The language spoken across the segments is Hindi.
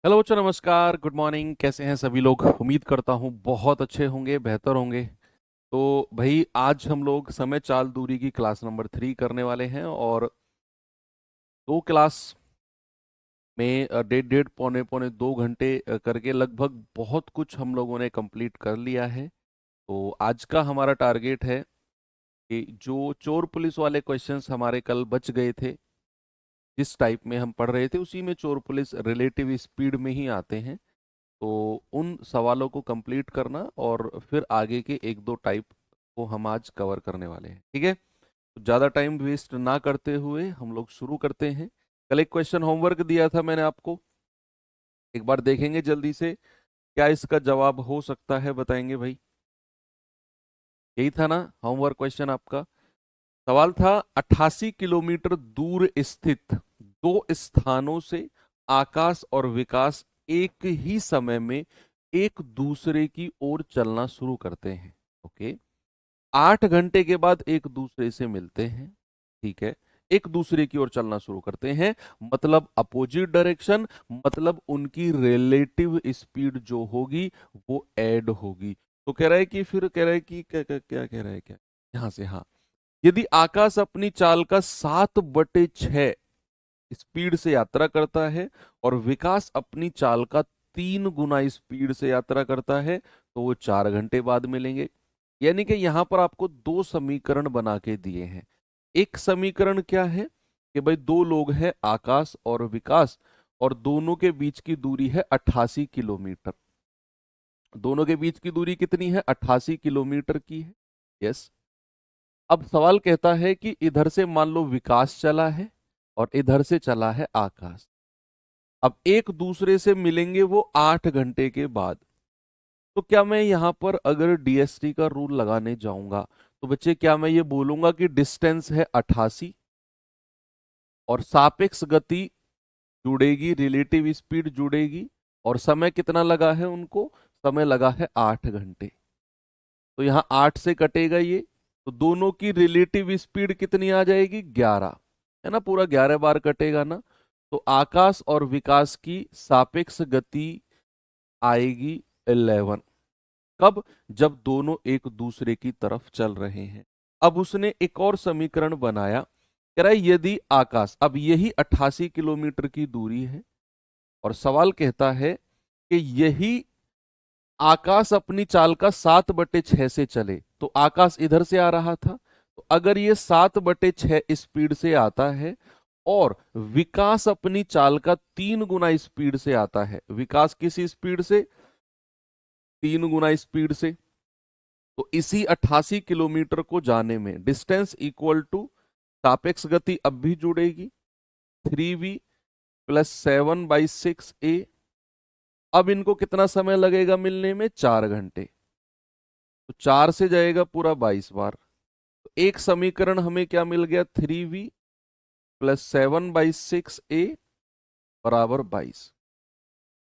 हेलो बच्चों, नमस्कार, गुड मॉर्निंग। कैसे हैं सभी लोग? उम्मीद करता हूँ बहुत अच्छे होंगे, बेहतर होंगे। तो भाई आज हम लोग समय चाल दूरी की क्लास नंबर 3 करने वाले हैं और दो क्लास में डेढ़ डेढ़ पौने पौने 2 घंटे करके लगभग बहुत कुछ हम लोगों ने कंप्लीट कर लिया है। तो आज का हमारा टारगेट है कि जो चोर पुलिस वाले क्वेश्चंस हमारे कल बच गए थे, जिस टाइप में हम पढ़ रहे थे उसी में चोर पुलिस रिलेटिव स्पीड में ही आते हैं। तो उन सवालों को कंप्लीट करना और फिर आगे के एक दो टाइप को हम आज कवर करने वाले हैं, ठीक है? तो ज़्यादा टाइम वेस्ट ना करते हुए हम लोग शुरू करते हैं। कल एक क्वेश्चन होमवर्क दिया था मैंने आपको, एक बार देखेंगे जल्दी से क्या इसका जवाब हो सकता है, बताएंगे भाई? यही था ना होमवर्क क्वेश्चन आपका? सवाल था 88 किलोमीटर दूर स्थित दो स्थानों से आकाश और विकास एक ही समय में एक दूसरे की ओर चलना शुरू करते हैं। ओके, 8 घंटे के बाद एक दूसरे से मिलते हैं, ठीक है? एक दूसरे की ओर चलना शुरू करते हैं, मतलब अपोजिट डायरेक्शन, मतलब उनकी रिलेटिव स्पीड जो होगी वो ऐड होगी। तो कह रहा है कि फिर कह रहा है कि क्या क्या, क्या कह रहा है, क्या यहां से, हाँ, यदि आकाश अपनी चाल का 7/6 स्पीड से यात्रा करता है और विकास अपनी चाल का 3 गुना स्पीड से यात्रा करता है, तो वो 4 घंटे बाद मिलेंगे। यानी कि यहां पर आपको दो समीकरण बना के दिए हैं। एक समीकरण क्या है कि भाई दो लोग हैं, आकाश और विकास, और दोनों के बीच की दूरी है 88 किलोमीटर। दोनों के बीच की दूरी कितनी है? 88 किलोमीटर की है। यस। अब सवाल कहता है कि इधर से मान लो विकास चला है और इधर से चला है आकाश। अब एक दूसरे से मिलेंगे वो 8 घंटे के बाद। तो क्या मैं यहां पर अगर डीएसटी का रूल लगाने जाऊंगा तो बच्चे क्या मैं ये बोलूंगा कि डिस्टेंस है 88 और सापेक्ष गति जुड़ेगी, रिलेटिव स्पीड जुड़ेगी, और समय कितना लगा है उनको? समय लगा है 8 घंटे। तो यहाँ 8 से कटेगा ये, तो दोनों की रिलेटिव स्पीड कितनी आ जाएगी? 11, है ना? पूरा 11 बार कटेगा ना। तो आकाश और विकास की सापेक्ष गति आएगी 11। कब? जब दोनों एक दूसरे की तरफ चल रहे हैं। अब उसने एक और समीकरण बनाया, कह रहा है यदि आकाश, अब यही 88 किलोमीटर की दूरी है और सवाल कहता है कि यही आकाश अपनी चाल का 7/6 से चले, तो आकाश इधर से आ रहा था, तो अगर ये 7/6 स्पीड से आता है और विकास अपनी चाल का 3 गुना स्पीड से आता है, विकास किस स्पीड से? 3 गुना स्पीड से। तो इसी 88 किलोमीटर को जाने में डिस्टेंस इक्वल टू सापेक्ष गति अब भी जुड़ेगी, 3v प्लस 7/6a। अब इनको कितना समय लगेगा मिलने में? 4 घंटे। तो 4 से जाएगा पूरा 22 बार। तो एक समीकरण हमें क्या मिल गया? 3v प्लस 7/6a बराबर 22।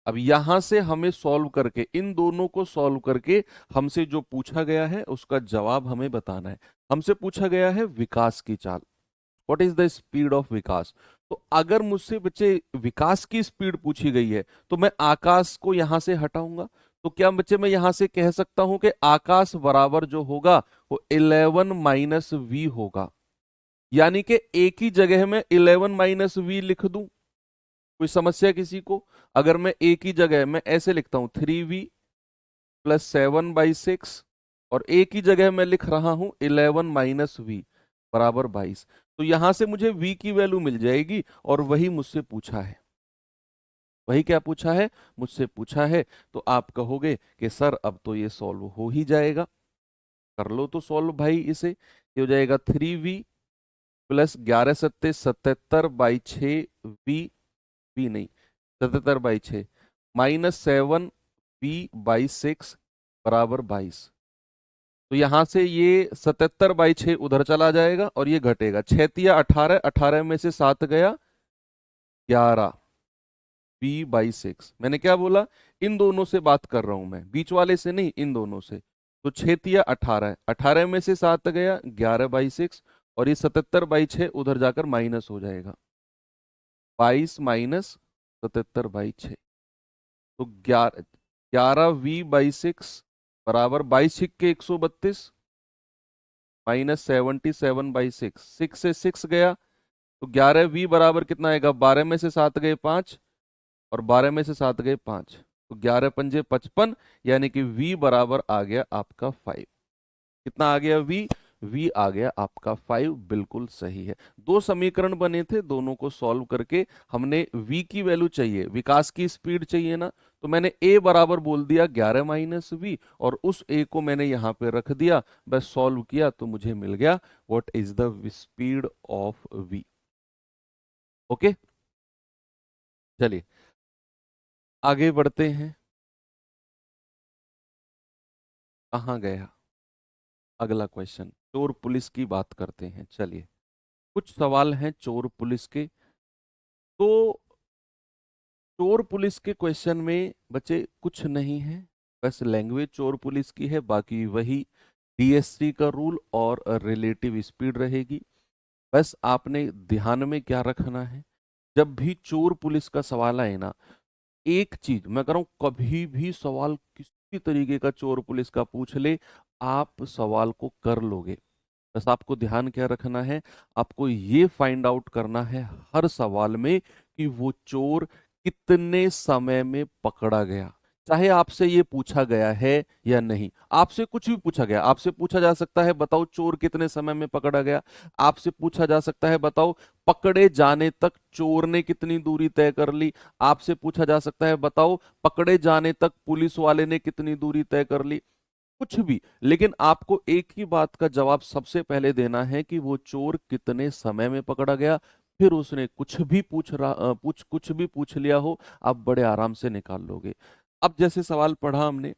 अब यहां से हमें सॉल्व करके, इन दोनों को सॉल्व करके हमसे जो पूछा गया है उसका जवाब हमें बताना है। हमसे पूछा गया है विकास की चाल, what is the speed of vikas. तो अगर मुझसे बच्चे विकास की स्पीड पूछी गई है तो मैं आकाश को यहां से हटाऊंगा। तो क्या बच्चे मैं यहां से कह सकता हूं कि आकाश बराबर जो होगा वो 11 - v होगा? यानी कि एक ही जगह में 11 - v लिख दूं, कोई समस्या किसी को? अगर मैं एक ही जगह में ऐसे लिखता हूं 3v प्लस 7/6, और एक ही जगह में लिख रहा हूं 11 - v बराबर 22, तो यहां से मुझे v की वैल्यू मिल जाएगी और वही मुझसे पूछा है। वही क्या पूछा है? मुझसे पूछा है। तो आप कहोगे कि सर अब तो ये सॉल्व हो ही जाएगा। कर लो तो सॉल्व भाई इसे। ये हो जाएगा 3v प्लस 11 × 7 = 77/6 v नहीं, 77/6 माइनस 7v/6 बराबर 22। तो यहां से ये 77/6 उधर चला जाएगा और ये घटेगा, 6 × 18, 18 में से 7 गया 11, v/6। मैंने क्या बोला? इन दोनों से बात कर रहा हूं मैं, बीच वाले से नहीं, इन दोनों से। तो 6 × 18, 18 में से 7 गया 11/6, और ये 77/6 उधर जाकर माइनस हो जाएगा, 22 - 77/6। तो 11v/6 बराबर 22 × 132 -77/6, 6 से 6 गया तो 11v बराबर कितना आएगा, 12 में से 7 गए 5 और 12 में से 7 गए 5, तो 11 पंजे 55, यानी कि v बराबर आ गया आपका 5। कितना आ गया v आ गया आपका 5, बिल्कुल सही है। दो समीकरण बने थे, दोनों को सॉल्व करके हमने v की वैल्यू चाहिए, विकास की स्पीड चाहिए ना, तो मैंने a बराबर बोल दिया 11 - v और उस a को मैंने यहां पे रख दिया, बस सॉल्व किया तो मुझे मिल गया what is the speed of v। Okay, चलिए आगे बढ़ते हैं। कहाँ गया अगला क्वेश्चन, चोर पुलिस की बात करते हैं। चलिए कुछ सवाल हैं चोर पुलिस के। तो चोर पुलिस के क्वेश्चन में बच्चे कुछ नहीं है, बस लैंग्वेज चोर पुलिस की है, बाकी वही डीएससी का रूल और रिलेटिव स्पीड रहेगी। बस आपने ध्यान में क्या रखना है, जब भी चोर पुलिस का सवाल आए ना, एक चीज मैं कह रहा हूं, कभी भी सवाल किसी तरीके का चोर पुलिस का पूछ ले, आप सवाल को कर लोगे। बस आपको ध्यान क्या रखना है, आपको ये फाइंड आउट करना है हर सवाल में कि वो चोर कितने समय में पकड़ा गया। चाहे आपसे ये पूछा गया है या नहीं, आपसे कुछ भी पूछा गया, आपसे पूछा जा सकता है बताओ चोर कितने समय में पकड़ा गया, आपसे पूछा जा सकता है बताओ पकड़े जाने तक चोर ने कितनी दूरी तय कर ली, आपसे पूछा जा सकता है बताओ पकड़े जाने तक पुलिस वाले ने कितनी दूरी तय कर ली, कुछ भी। लेकिन आपको एक ही बात का जवाब सबसे पहले देना है कि वो चोर कितने समय में पकड़ा गया। फिर उसने कुछ भी कुछ भी पूछ लिया हो, आप बड़े आराम से निकाल लोगे। अब जैसे सवाल पढ़ा हमने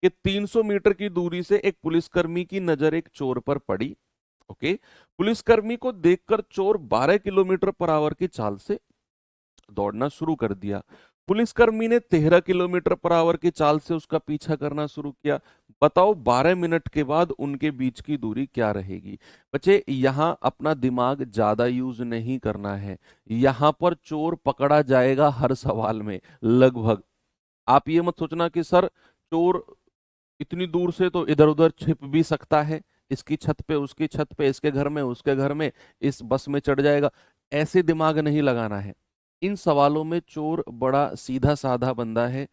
कि 300 मीटर की दूरी से एक पुलिसकर्मी की नजर एक चोर पर पड़ी। ओके, पुलिसकर्मी को देखकर चोर 12 किलोमीटर/आवर की चाल से दौड़ना शुरू कर दिया। पुलिसकर्मी ने 13 किलोमीटर/आवर की चाल से उसका पीछा करना शुरू किया। बताओ 12 मिनट के बाद उनके बीच की दूरी क्या रहेगी। बच्चे यहां अपना दिमाग ज्यादा यूज नहीं करना है, यहां पर चोर पकड़ा जाएगा हर सवाल में लगभग। आप ये मत सोचना कि सर चोर इतनी दूर से तो इधर उधर छिप भी सकता है, इसकी छत पे उसकी छत पे, इसके घर में उसके घर में, इस बस में चढ़ जाएगा, ऐसे दिमाग नहीं लगाना है। इन सवालों में चोर बड़ा सीधा साधा बंदा है,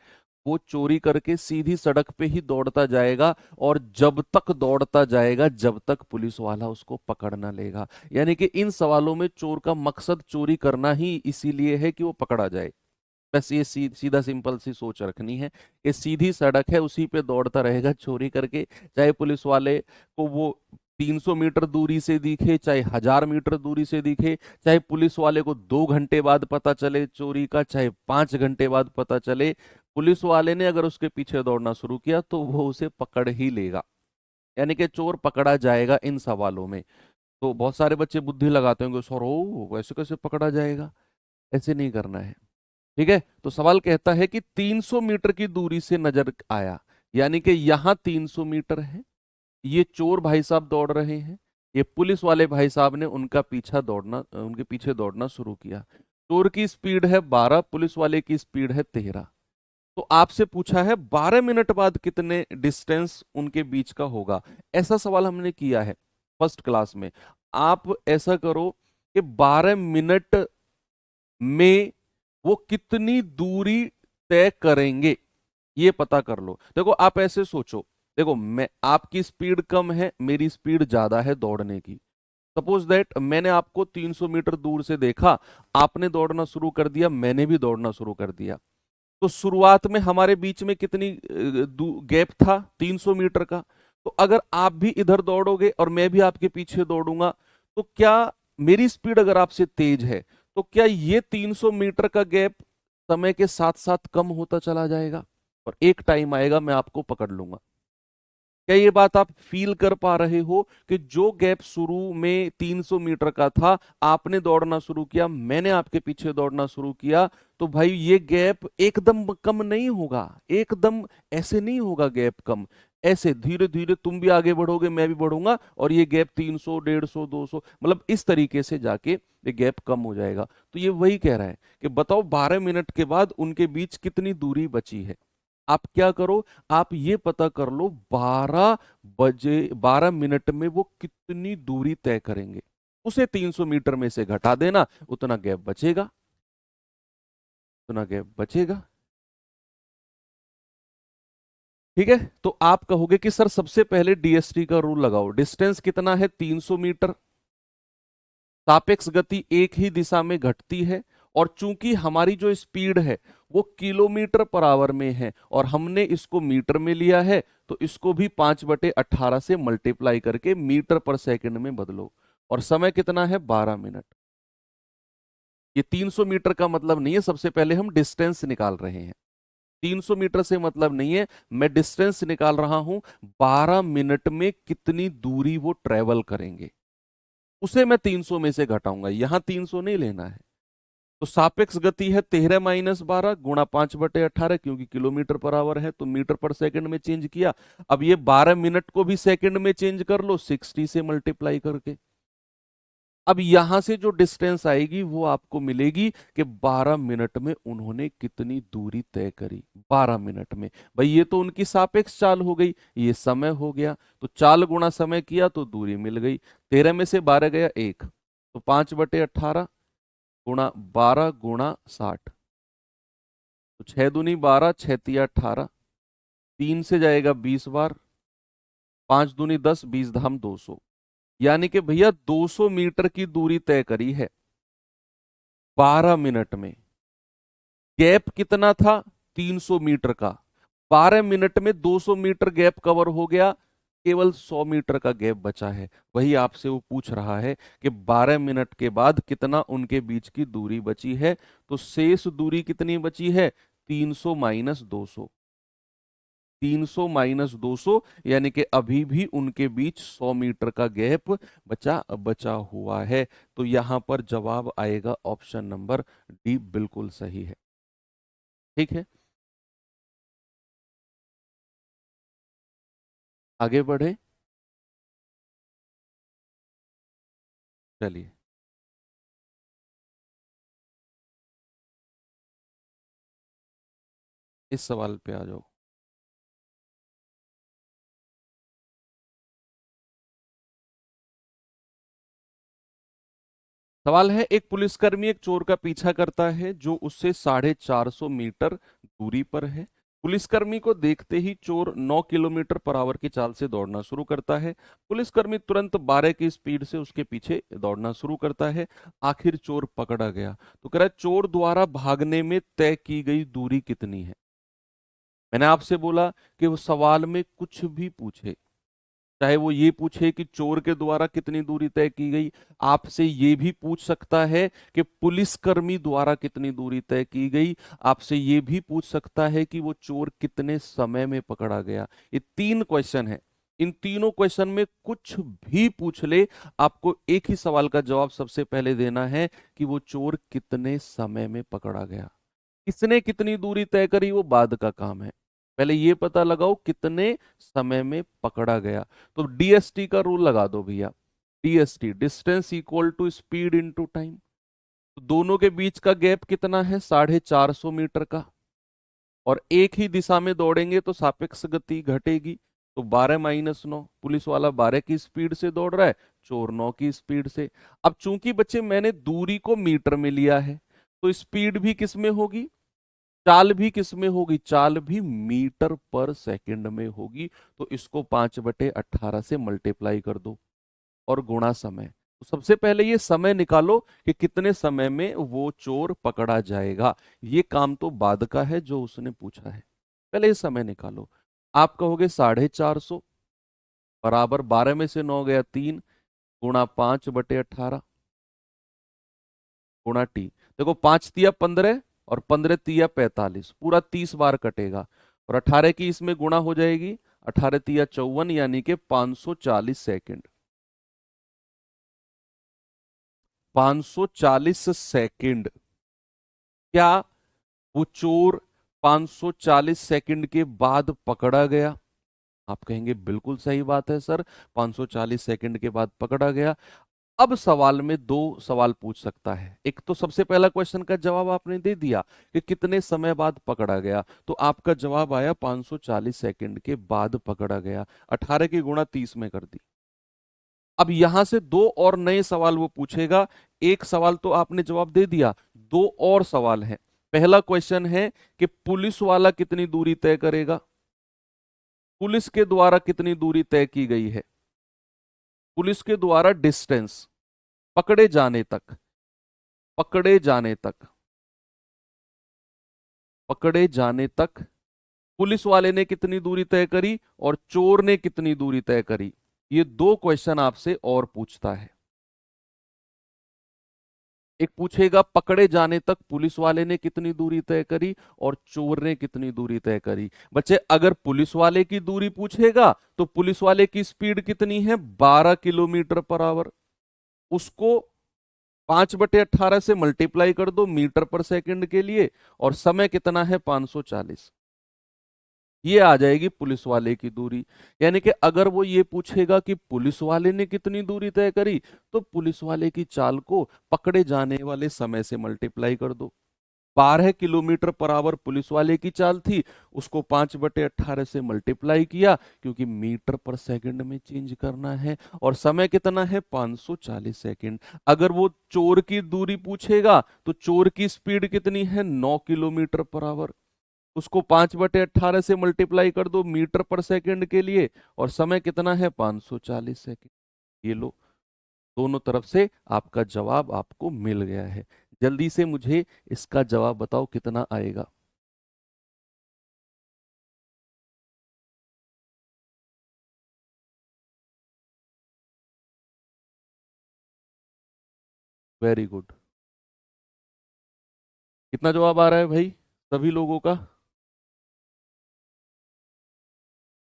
वो चोरी करके सीधी सड़क पे ही दौड़ता जाएगा और जब तक दौड़ता जाएगा जब तक पुलिस वाला उसको पकड़ ना लेगा। यानी कि इन सवालों में चोर का मकसद चोरी करना ही इसीलिए है कि वो पकड़ा जाए। बस ये सीधा सिंपल सी सोच रखनी है कि सीधी सड़क है, उसी पे दौड़ता रहेगा चोरी करके, चाहे पुलिस वाले को वो 300 मीटर दूरी से दिखे, चाहे 1000 मीटर दूरी से दिखे, चाहे पुलिस वाले को 2 घंटे बाद पता चले चोरी का, चाहे 5 घंटे बाद पता चले, पुलिस वाले ने अगर उसके पीछे दौड़ना शुरू किया तो वो उसे पकड़ ही लेगा। यानी कि चोर पकड़ा जाएगा इन सवालों में। तो बहुत सारे बच्चे बुद्धि लगाते होंगे सर ओ वैसे कैसे पकड़ा जाएगा, ऐसे नहीं करना है। ठीक है, तो सवाल कहता है कि 300 मीटर की दूरी से नजर आया, यानी कि यहां 300 मीटर है, ये चोर भाई साहब दौड़ रहे हैं, ये पुलिस वाले भाई साहब ने उनके पीछे दौड़ना शुरू किया। चोर की स्पीड है 12, पुलिस वाले की स्पीड है 13। तो आपसे पूछा है 12 मिनट बाद कितने डिस्टेंस उनके बीच का होगा। ऐसा सवाल हमने किया है फर्स्ट क्लास में। आप ऐसा करो कि 12 मिनट में वो कितनी दूरी तय करेंगे, ये पता कर लो। देखो आप ऐसे सोचो, देखो मैं आपकी स्पीड कम है, मेरी स्पीड ज्यादा है दौड़ने की। सपोज दैट मैंने आपको 300 मीटर दूर से देखा, आपने दौड़ना शुरू कर दिया, मैंने भी दौड़ना शुरू कर दिया। तो शुरुआत में हमारे बीच में कितनी गैप था, 300 मीटर का। तो अगर आप भी इधर दौड़ोगे और मैं भी आपके पीछे दौड़ूंगा, तो क्या मेरी स्पीड अगर आपसे तेज है तो क्या ये 300 मीटर का गैप समय के साथ साथ कम होता चला जाएगा और एक टाइम आएगा मैं आपको पकड़ लूंगा। क्या ये बात आप फील कर पा रहे हो कि जो गैप शुरू में 300 मीटर का था, आपने दौड़ना शुरू किया, मैंने आपके पीछे दौड़ना शुरू किया, तो भाई ये गैप एकदम कम नहीं होगा, एकदम ऐसे नहीं होगा गैप कम। ऐसे धीरे धीरे तुम भी आगे बढ़ोगे, मैं भी बढ़ूंगा, और ये गैप 300, 150, 200, मतलब इस तरीके से जाके ये गैप कम हो जाएगा। तो ये वही कह रहा है कि बताओ 12 मिनट के बाद उनके बीच कितनी दूरी बची है। आप क्या करो, आप ये पता कर लो 12 मिनट में वो कितनी दूरी तय करेंगे, उसे 300 मीटर में से घटा देना, उतना गैप बचेगा, उतना गैप बचेगा। ठीक है, तो आप कहोगे कि सर सबसे पहले डीएसटी का रूल लगाओ। डिस्टेंस कितना है, 300 मीटर। सापेक्ष गति एक ही दिशा में घटती है, और चूंकि हमारी जो स्पीड है वो किलोमीटर पर आवर में है और हमने इसको मीटर में लिया है, तो इसको भी 5/18 से मल्टीप्लाई करके मीटर पर सेकंड में बदलो। और समय कितना है, 12 मिनट। ये 300 मीटर का मतलब नहीं है, सबसे पहले हम डिस्टेंस निकाल रहे हैं। 300 मीटर से मतलब नहीं है, मैं डिस्टेंस निकाल रहा हूं, 12 मिनट में कितनी दूरी वो ट्रेवल करेंगे, उसे मैं 300 में से घटाऊंगा, यहां 300 नहीं लेना है। तो सापेक्ष गति है 13-12 गुणा 5/18, क्योंकि किलोमीटर पर आवर है तो मीटर पर सेकंड में चेंज किया। अब ये 12 मिनट को भी सेकंड में चेंज कर लो 60 से मल्टीप्लाई करके। अब यहां से जो डिस्टेंस आएगी वो आपको मिलेगी कि 12 मिनट में उन्होंने कितनी दूरी तय करी। 12 मिनट में, भाई ये तो उनकी सापेक्ष चाल हो गई, ये समय हो गया, तो चाल गुणा समय किया तो दूरी मिल गई। 13 में से 12 गया 1, तो 5/18 गुणा 12 गुणा 60, तो 6 दूनी 12, 6 तिया 18, 3 से जाएगा 20 बार, 5 दूनी 10, 20 धाम 200, यानी कि भैया 200 मीटर की दूरी तय करी है 12 मिनट में। गैप कितना था, 300 मीटर का। 12 मिनट में 200 मीटर गैप कवर हो गया, केवल 100 मीटर का गैप बचा है। वही आपसे वो पूछ रहा है कि 12 मिनट के बाद कितना उनके बीच की दूरी बची है। तो शेष दूरी कितनी बची है, 300 माइनस 200। 300 माइनस 200, यानी कि अभी भी उनके बीच 100 मीटर का गैप बचा बचा हुआ है। तो यहां पर जवाब आएगा ऑप्शन नंबर डी, बिल्कुल सही है। ठीक है, आगे बढ़े, चलिए। इस सवाल पे आ जाओ। सवाल है, एक पुलिसकर्मी एक चोर का पीछा करता है जो उससे 450 मीटर दूरी पर है। पुलिसकर्मी को देखते ही चोर 9 किलोमीटर पर आवर की चाल से दौड़ना शुरू करता है। पुलिसकर्मी तुरंत 12 की स्पीड से उसके पीछे दौड़ना शुरू करता है। आखिर चोर पकड़ा गया। तो कह रहा है चोर द्वारा भागने में तय की गई दूरी कितनी है। मैंने आपसे बोला कि वो सवाल में कुछ भी पूछे, चाहे वो ये पूछे कि चोर के द्वारा कितनी दूरी तय की गई, आपसे ये भी पूछ सकता है कि पुलिसकर्मी द्वारा कितनी दूरी तय की गई, आपसे ये भी पूछ सकता है कि वो चोर कितने समय में पकड़ा गया। ये 3 क्वेश्चन है, इन तीनों क्वेश्चन में कुछ भी पूछ ले, आपको एक ही सवाल का जवाब सबसे पहले देना है कि वो चोर कितने समय में पकड़ा गया। किसने कितनी दूरी तय करी वो बाद का काम है, पहले ये पता लगाओ कितने समय में पकड़ा गया। तो डीएसटी का रूल लगा दो भैया। DST, distance equal to speed into time. तो दोनों के बीच का गैप कितना है, 450 मीटर का, और एक ही दिशा में दौड़ेंगे तो सापेक्ष गति घटेगी। तो 12-9, पुलिस वाला 12 की स्पीड से दौड़ रहा है, चोर 9 की स्पीड से। अब चूंकि बच्चे मैंने दूरी को मीटर में लिया है, तो स्पीड भी किस में होगी, चाल भी किस में होगी, चाल भी मीटर पर सेकंड में होगी। तो इसको 5/18 से मल्टीप्लाई कर दो और गुणा समय। तो सबसे पहले ये समय निकालो कि कितने समय में वो चोर पकड़ा जाएगा। ये काम तो बाद का है जो उसने पूछा है, पहले ये समय निकालो। आप कहोगे 450 बराबर 12 में से 9 गया 3, गुणा 5/18 गुणा टी। देखो 5 तिया 15 और 15 तिया 45, पूरा 30 बार कटेगा, और 18 की इसमें गुणा हो जाएगी, 18 तिया 54, यानी कि 540 सेकंड। 540 सेकंड। क्या वो चोर 540 सेकंड के बाद पकड़ा गया? आप कहेंगे बिल्कुल सही बात है सर, 540 सेकंड के बाद पकड़ा गया। अब सवाल में दो सवाल पूछ सकता है। एक तो सबसे पहला क्वेश्चन का जवाब आपने दे दिया कि कितने समय बाद पकड़ा गया, तो आपका जवाब आया 540 सेकंड के बाद पकड़ा गया। 18 की गुणा 30 में कर दी। अब यहां से दो और नए सवाल वो पूछेगा। एक सवाल तो आपने जवाब दे दिया, दो और सवाल हैं। पहला क्वेश्चन है कि पुलिस वाला कितनी दूरी तय करेगा, पुलिस के द्वारा कितनी दूरी तय की गई है, पुलिस के द्वारा डिस्टेंस पकड़े जाने तक, पकड़े जाने तक, पकड़े जाने तक पुलिस वाले ने कितनी दूरी तय करी और चोर ने कितनी दूरी तय करी। ये दो क्वेश्चन आपसे और पूछता है। एक पूछेगा पकड़े जाने तक पुलिस वाले ने कितनी दूरी तय करी और चोर ने कितनी दूरी तय करी। बच्चे, अगर पुलिस वाले की दूरी पूछेगा तो पुलिस वाले की स्पीड कितनी है, 12 किलोमीटर पर आवर। उसको 5/18 से मल्टीप्लाई कर दो मीटर पर सेकंड के लिए, और समय कितना है, 540। ये आ जाएगी पुलिस वाले की दूरी। यानी कि अगर वो ये पूछेगा कि पुलिस वाले ने कितनी दूरी तय करी, तो पुलिस वाले की चाल को पकड़े जाने वाले समय से मल्टीप्लाई कर दो। 12 किलोमीटर पर आवर पुलिस वाले की चाल थी, उसको 5/18 से मल्टीप्लाई किया, क्योंकि मीटर पर सेकंड में चेंज करना है, और समय कितना है, 540 सेकंड। अगर वो चोर की दूरी पूछेगा तो चोर की स्पीड कितनी है, 9 किलोमीटर पर आवर। उसको 5/18 से मल्टीप्लाई कर दो मीटर पर सेकंड के लिए, और समय कितना है, 540 सेकंड। ये लो, दोनों तरफ से आपका जवाब आपको मिल गया है। जल्दी से मुझे इसका जवाब बताओ कितना आएगा। Very good. कितना जवाब आ रहा है भाई सभी लोगों का?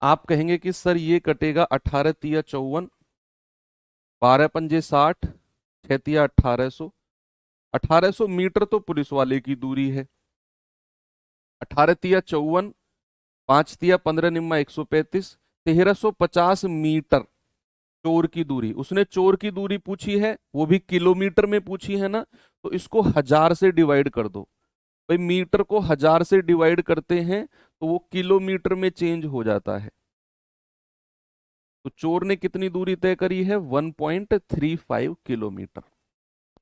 आप कहेंगे कि सर ये कटेगा, 18 तिया 54, 12 पंजे 60, 6 तिया 1800। 1800 मीटर तो पुलिस वाले की दूरी है। 18 तिया 54, 5 तिया 15 निम्मा 135, 1350 मीटर चोर की दूरी। उसने चोर की दूरी पूछी है, वो भी किलोमीटर में पूछी है ना, तो इसको 1000 से डिवाइड कर दो। भाई, मीटर को 1000 से डिवाइड करते हैं तो वो किलोमीटर में चेंज हो जाता है। तो चोर ने कितनी दूरी तय करी है, 1.35 किलोमीटर।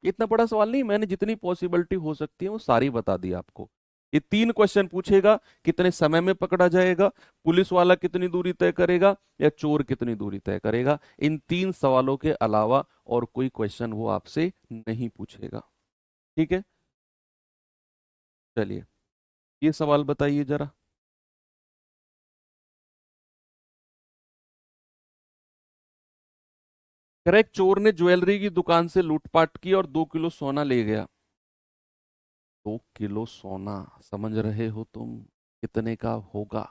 इतना बड़ा सवाल नहीं, मैंने जितनी पॉसिबिलिटी हो सकती है वो सारी बता दी आपको। ये तीन क्वेश्चन पूछेगा, कितने समय में पकड़ा जाएगा, पुलिस वाला कितनी दूरी तय करेगा, या चोर कितनी दूरी तय करेगा। इन तीन सवालों के अलावा और कोई क्वेश्चन वो आपसे नहीं पूछेगा। ठीक है, चलिए ये सवाल बताइए जरा। करेक्ट, चोर ने ज्वेलरी की दुकान से लूटपाट की और 2 किलो सोना ले गया। 2 किलो सोना, समझ रहे हो तुम कितने का होगा?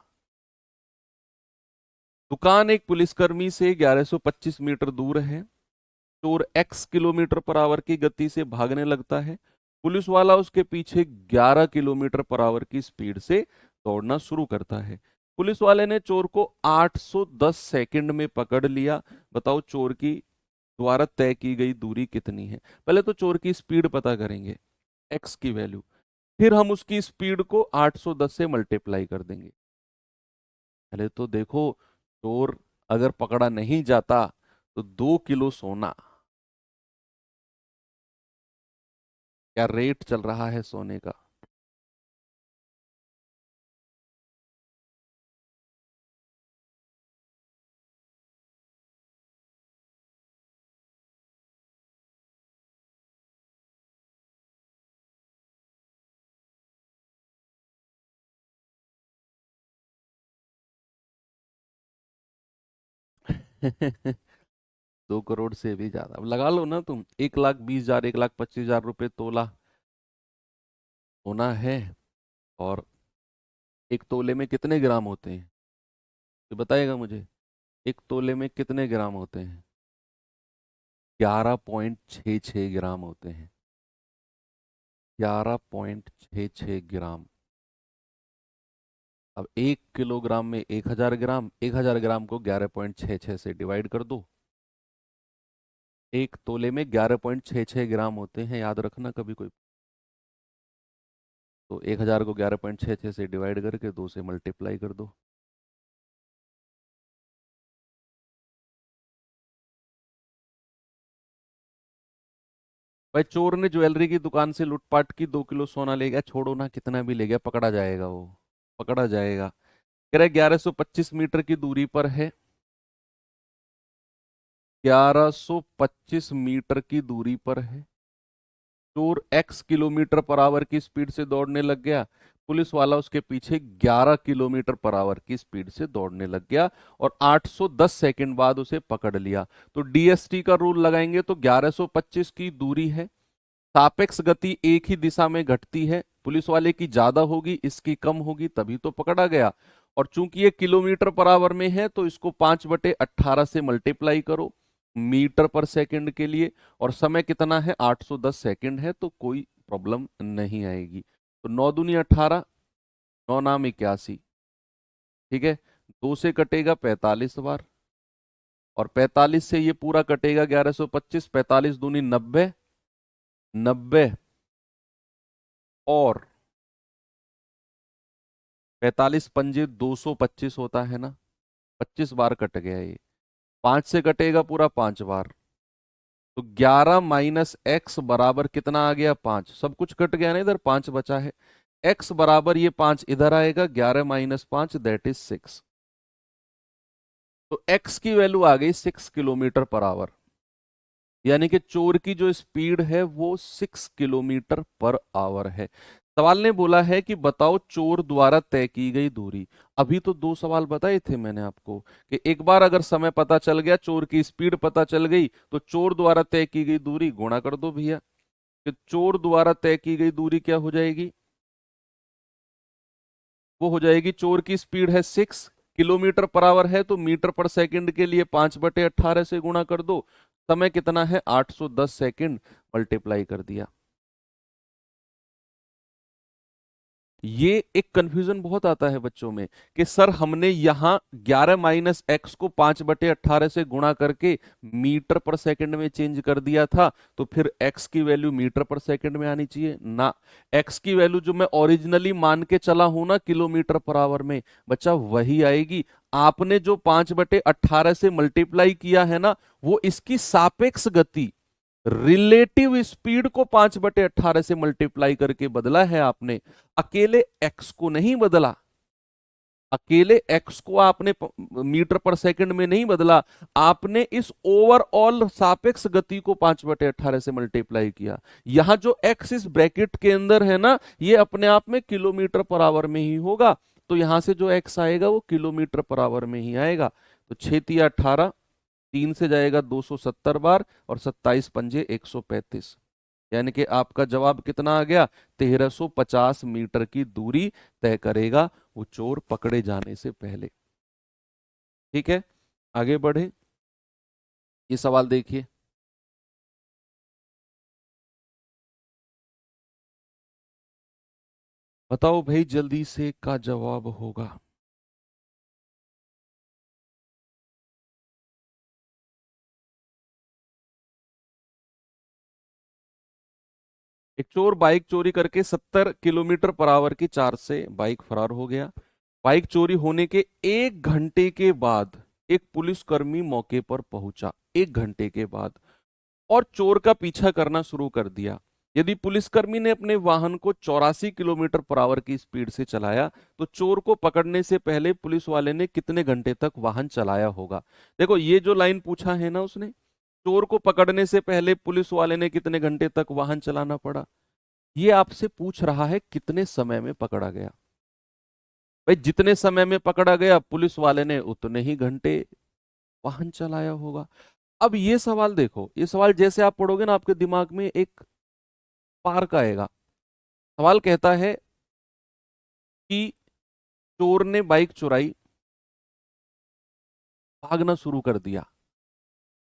दुकान एक पुलिसकर्मी से 1125 मीटर दूर है। चोर x किलोमीटर पर आवर की गति से भागने लगता है। पुलिस वाला उसके पीछे 11 किलोमीटर पर आवर की स्पीड से दौड़ना शुरू करता है। पुलिस वाले ने चोर को 810 सेकंड में पकड़ लिया। बताओ चोर की द्वारा तय की गई दूरी कितनी है? पहले तो चोर की स्पीड पता करेंगे, x की वैल्यू, फिर हम उसकी स्पीड को 810 से मल्टीप्लाई कर देंगे। पहले तो देखो, चोर अगर पकड़ा नहीं जाता तो 2 किलो सोना, क्या रेट चल रहा है सोने का? ₹2 करोड़ से भी ज्यादा, अब लगा लो ना तुम, 1,20,000, 1,25,000 रुपए तोला सोना है। और एक तोले में कितने ग्राम होते हैं, तो बताएगा मुझे, एक तोले में कितने ग्राम होते हैं? 11.66 ग्राम होते हैं। 11.66 ग्राम। अब 1 किलोग्राम में 1000 ग्राम, 1000 ग्राम को 11.66 से डिवाइड कर दो। 1 तोले में 11.66 ग्राम होते हैं, याद रखना कभी कोई। तो 1000 को 11.66 से डिवाइड करके 2 से मल्टीप्लाई कर दो। भाई चोर ने ज्वेलरी की दुकान से लूटपाट की, 2 किलो सोना ले गया, छोड़ो ना कितना भी ले गया, पकड़ा जाएगा वो, पकड़ा जाएगा। कह रहे 1125 मीटर की दूरी पर है, 1125 मीटर की दूरी पर है। चोर x किलोमीटर पर आवर की स्पीड से दौड़ने लग गया। पुलिस वाला उसके पीछे 11 किलोमीटर पर आवर की स्पीड से दौड़ने लग गया और 810 सेकंड बाद उसे पकड़ लिया। तो डीएसटी का रूल लगाएंगे तो 1125 की दूरी है, सापेक्ष गति एक ही दिशा में घटती है, पुलिस वाले की ज्यादा होगी, इसकी कम होगी, तभी तो पकड़ा गया। और चूंकि ये किलोमीटर पर आवर में है तो इसको 5/18 से मल्टीप्लाई करो मीटर पर सेकंड के लिए, और समय कितना है 810 सेकंड है, तो कोई प्रॉब्लम नहीं आएगी। तो 9 दूनी 18, 9 नाम 81, ठीक है। 2 से कटेगा 45 बार, और 45 से ये पूरा कटेगा 1125, 45 दूनी 90, 90 और 45 पंजे 225 होता है ना, 25 बार कट गया ये। 5 से कटेगा पूरा 5 बार, तो 11 माइनस एक्स बराबर कितना आ गया 5, सब कुछ कट गया ना, इधर 5 बचा है। x बराबर ये 5 इधर आएगा, 11 माइनस 5 दैट इज 6। तो x की वैल्यू आ गई 6 किलोमीटर पर आवर, यानी कि चोर की जो स्पीड है वो 6 किलोमीटर पर आवर है। सवाल ने बोला है कि बताओ चोर द्वारा तय की गई दूरी। अभी तो 2 सवाल बताए थे मैंने आपको कि एक बार अगर समय पता चल गया, चोर की स्पीड पता चल गई, तो चोर द्वारा तय की गई दूरी गुणा कर दो भैया। कि चोर द्वारा तय की गई दूरी क्या हो जाएगी, वो हो जाएगी, चोर की स्पीड है 6 किलोमीटर पर आवर है, तो मीटर पर सेकंड के लिए 5/18 से गुणा कर दो। समय कितना है 810 सेकंड, मल्टीप्लाई कर दिया। ये एक कंफ्यूजन बहुत आता है बच्चों में कि सर हमने यहां 11 माइनस एक्स को 5/18 से गुणा करके मीटर पर सेकंड में चेंज कर दिया था, तो फिर एक्स की वैल्यू मीटर पर सेकंड में आनी चाहिए ना। एक्स की वैल्यू जो मैं ओरिजिनली मान के चला हूं ना किलोमीटर पर आवर में, बच्चा वही आएगी। आपने जो 5/18 से मल्टीप्लाई किया है ना, वो इसकी सापेक्ष गति, रिलेटिव स्पीड को 5/18 से मल्टीप्लाई करके बदला है आपने, अकेले एक्स को नहीं बदला। अकेले एक्स को आपने मीटर पर सेकंड में नहीं बदला, आपने इस ओवरऑल सापेक्ष गति को 5/18 से मल्टीप्लाई किया। यहां जो एक्स इस ब्रैकेट के अंदर है ना, ये अपने आप में किलोमीटर पर आवर में ही होगा, तो यहां से जो एक्स आएगा वो किलोमीटर पर आवर में ही आएगा। तो 6×18, 3 से जाएगा 270 बार, और 27 पंजे 135, यानी कि आपका जवाब कितना आ गया, 1350 मीटर की दूरी तय करेगा वो चोर पकड़े जाने से पहले। ठीक है, आगे बढ़े। ये सवाल देखिए, बताओ भाई जल्दी से का जवाब होगा। एक चोर बाइक चोरी करके 70 किलोमीटर पर आवर की चार से बाइक फरार हो गया। बाइक चोरी होने के 1 घंटे के बाद एक पुलिसकर्मी मौके पर पहुंचा, 1 घंटे के बाद, और चोर का पीछा करना शुरू कर दिया। यदि पुलिसकर्मी ने अपने वाहन को 84 किलोमीटर पर आवर की स्पीड से चलाया, तो चोर को पकड़ने से पहले पुलिस वाले ने कितने घंटे तक वाहन चलाया होगा। देखो ये जो लाइन पूछा है ना उसने, चोर को पकड़ने से पहले पुलिस वाले ने कितने घंटे तक वाहन चलाना पड़ा, ये आपसे पूछ रहा है कितने समय में पकड़ा गया। भाई जितने समय में पकड़ा गया पुलिस वाले ने उतने ही घंटे वाहन चलाया होगा। अब ये सवाल देखो, ये सवाल जैसे आप पढ़ोगे ना आपके दिमाग में एक पार्क आएगा। सवाल कहता है कि चोर ने बाइक चुराई, भागना शुरू कर दिया,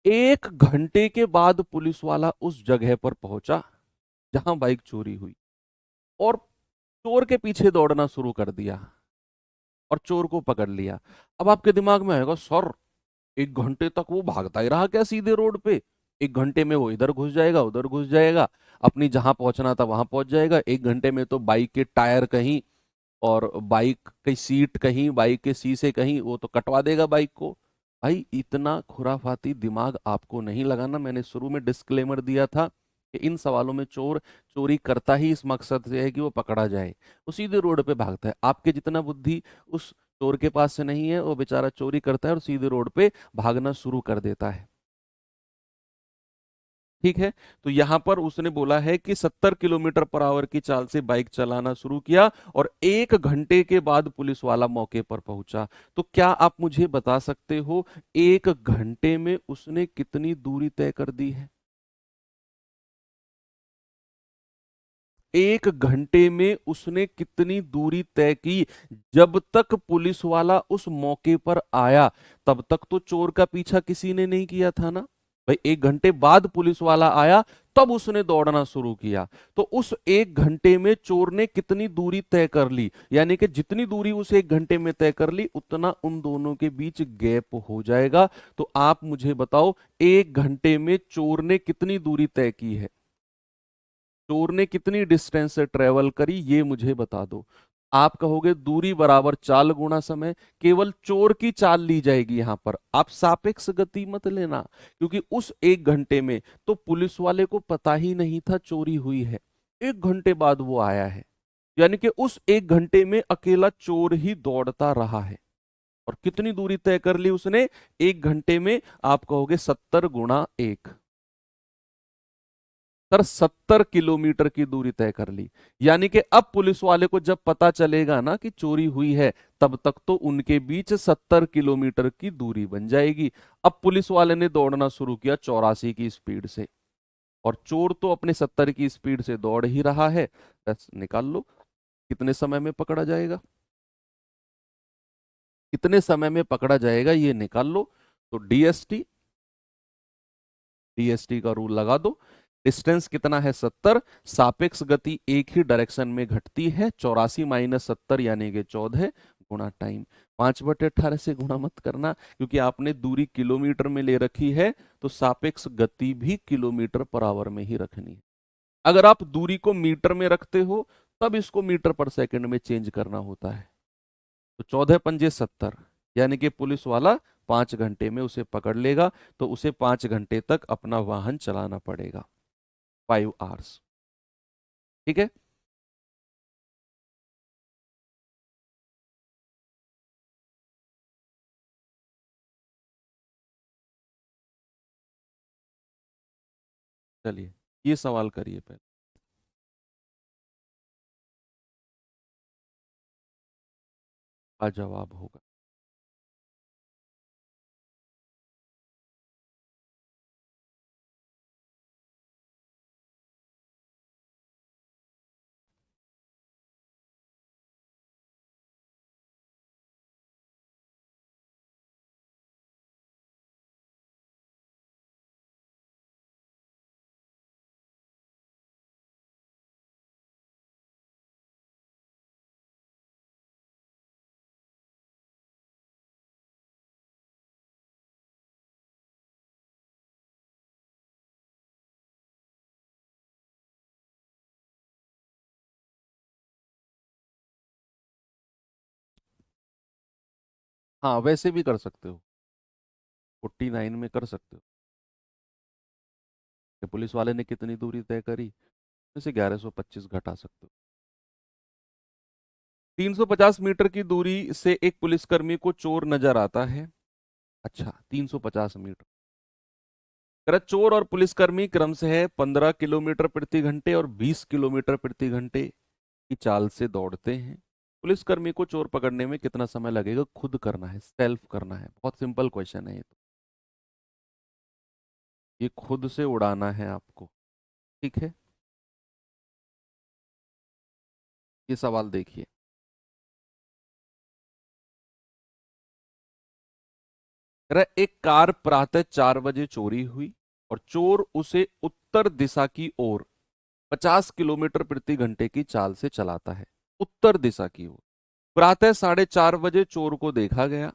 1 घंटे के बाद पुलिस वाला उस जगह पर पहुंचा जहां बाइक चोरी हुई, और चोर के पीछे दौड़ना शुरू कर दिया। और चोर को पकड़ लिया। अब आपके दिमाग में आएगा, सर 1 घंटे तक वो भागता ही रहा क्या सीधे रोड पे? 1 घंटे में वो इधर घुस जाएगा, उधर घुस जाएगा, अपनी जहां पहुंचना था वहां पहुंच जाएगा। 1 घंटे में तो बाइक के टायर कहीं, और बाइक की सीट कहीं, बाइक के शीशे कहीं, वो तो कटवा देगा बाइक को। भाई इतना खुराफाती दिमाग आपको नहीं लगाना। मैंने शुरू में डिस्क्लेमर दिया था कि इन सवालों में चोर चोरी करता ही इस मकसद से है कि वो पकड़ा जाए। वो सीधे रोड पे भागता है। आपके जितना बुद्धि उस चोर के पास से नहीं है। वो बेचारा चोरी करता है और सीधे रोड पे भागना शुरू कर देता है। ठीक है। तो यहां पर उसने बोला है कि 70 किलोमीटर पर आवर की चाल से बाइक चलाना शुरू किया और 1 घंटे के बाद पुलिस वाला मौके पर पहुंचा। तो क्या आप मुझे बता सकते हो 1 घंटे में उसने कितनी दूरी तय कर दी है? 1 घंटे में उसने कितनी दूरी तय की? जब तक पुलिस वाला उस मौके पर आया तब तक तो चोर का पीछा किसी ने नहीं किया था ना। भाई 1 घंटे बाद पुलिस वाला आया, तब उसने दौड़ना शुरू किया। तो उस 1 घंटे में चोर ने कितनी दूरी तय कर ली? यानी कि जितनी दूरी उस 1 घंटे में तय कर ली उतना उन दोनों के बीच गैप हो जाएगा। तो आप मुझे बताओ 1 घंटे में चोर ने कितनी दूरी तय की है? चोर ने कितनी डिस्टेंस से ट्रेवल करी, ये मुझे बता दो। आप कहोगे दूरी बराबर चाल गुणा समय। केवल चोर की चाल ली जाएगी यहां पर, आप सापेक्ष गति मत लेना। क्योंकि उस 1 घंटे में तो पुलिस वाले को पता ही नहीं था चोरी हुई है। 1 घंटे बाद वो आया है। यानी कि उस 1 घंटे में अकेला चोर ही दौड़ता रहा है। और कितनी दूरी तय कर ली उसने 1 घंटे में? आप कहोगे 70 गुणा 1। सर 70 किलोमीटर की दूरी तय कर ली। यानी कि अब पुलिस वाले को जब पता चलेगा ना कि चोरी हुई है, तब तक तो उनके बीच 70 किलोमीटर की दूरी बन जाएगी। अब पुलिस वाले ने दौड़ना शुरू किया 84 की स्पीड से, और चोर तो अपने 70 की स्पीड से दौड़ ही रहा है। बस निकाल लो कितने समय में पकड़ा जाएगा। कितने समय में पकड़ा जाएगा ये निकाल लो। तो डीएसटी, डीएसटी का रूल लगा दो। डिस्टेंस कितना है 70, सापेक्ष गति एक ही डायरेक्शन में घटती है, 84 - 70 यानी कि 14 गुणा टाइम। 5/18 से गुणा मत करना, क्योंकि आपने दूरी किलोमीटर में ले रखी है, तो सापेक्ष गति भी किलोमीटर पर आवर में ही रखनी है। अगर आप दूरी को मीटर में रखते हो तब इसको मीटर पर सेकंड में चेंज करना होता है। तो 14 × 5 = 70, यानी कि पुलिस वाला 5 घंटे में उसे पकड़ लेगा। तो उसे 5 घंटे तक अपना वाहन चलाना पड़ेगा, 5 आवर्स। ठीक है। चलिए ये सवाल करिए पहले। का जवाब होगा। हाँ वैसे भी कर सकते हो, 49 में कर सकते हो कि पुलिस वाले ने कितनी दूरी तय करी, जैसे 1125 घटा सकते हो। 350 मीटर की दूरी से एक पुलिसकर्मी को चोर नजर आता है। अच्छा 350 मीटर। कह रहा चोर और पुलिसकर्मी क्रम से है 15 किलोमीटर प्रति घंटे और 20 किलोमीटर प्रति घंटे की चाल से दौड़ते हैं। पुलिसकर्मी को चोर पकड़ने में कितना समय लगेगा? खुद करना है, सेल्फ करना है। बहुत सिंपल क्वेश्चन है ये तो। ये खुद से उड़ाना है आपको। ठीक है। ये सवाल देखिए। कह रहा एक कार प्रातः 4 बजे चोरी हुई और चोर उसे उत्तर दिशा की ओर 50 किलोमीटर प्रति घंटे की चाल से चलाता है। उत्तर दिशा की ओर। प्रातः 4:30 बजे चोर को देखा गया।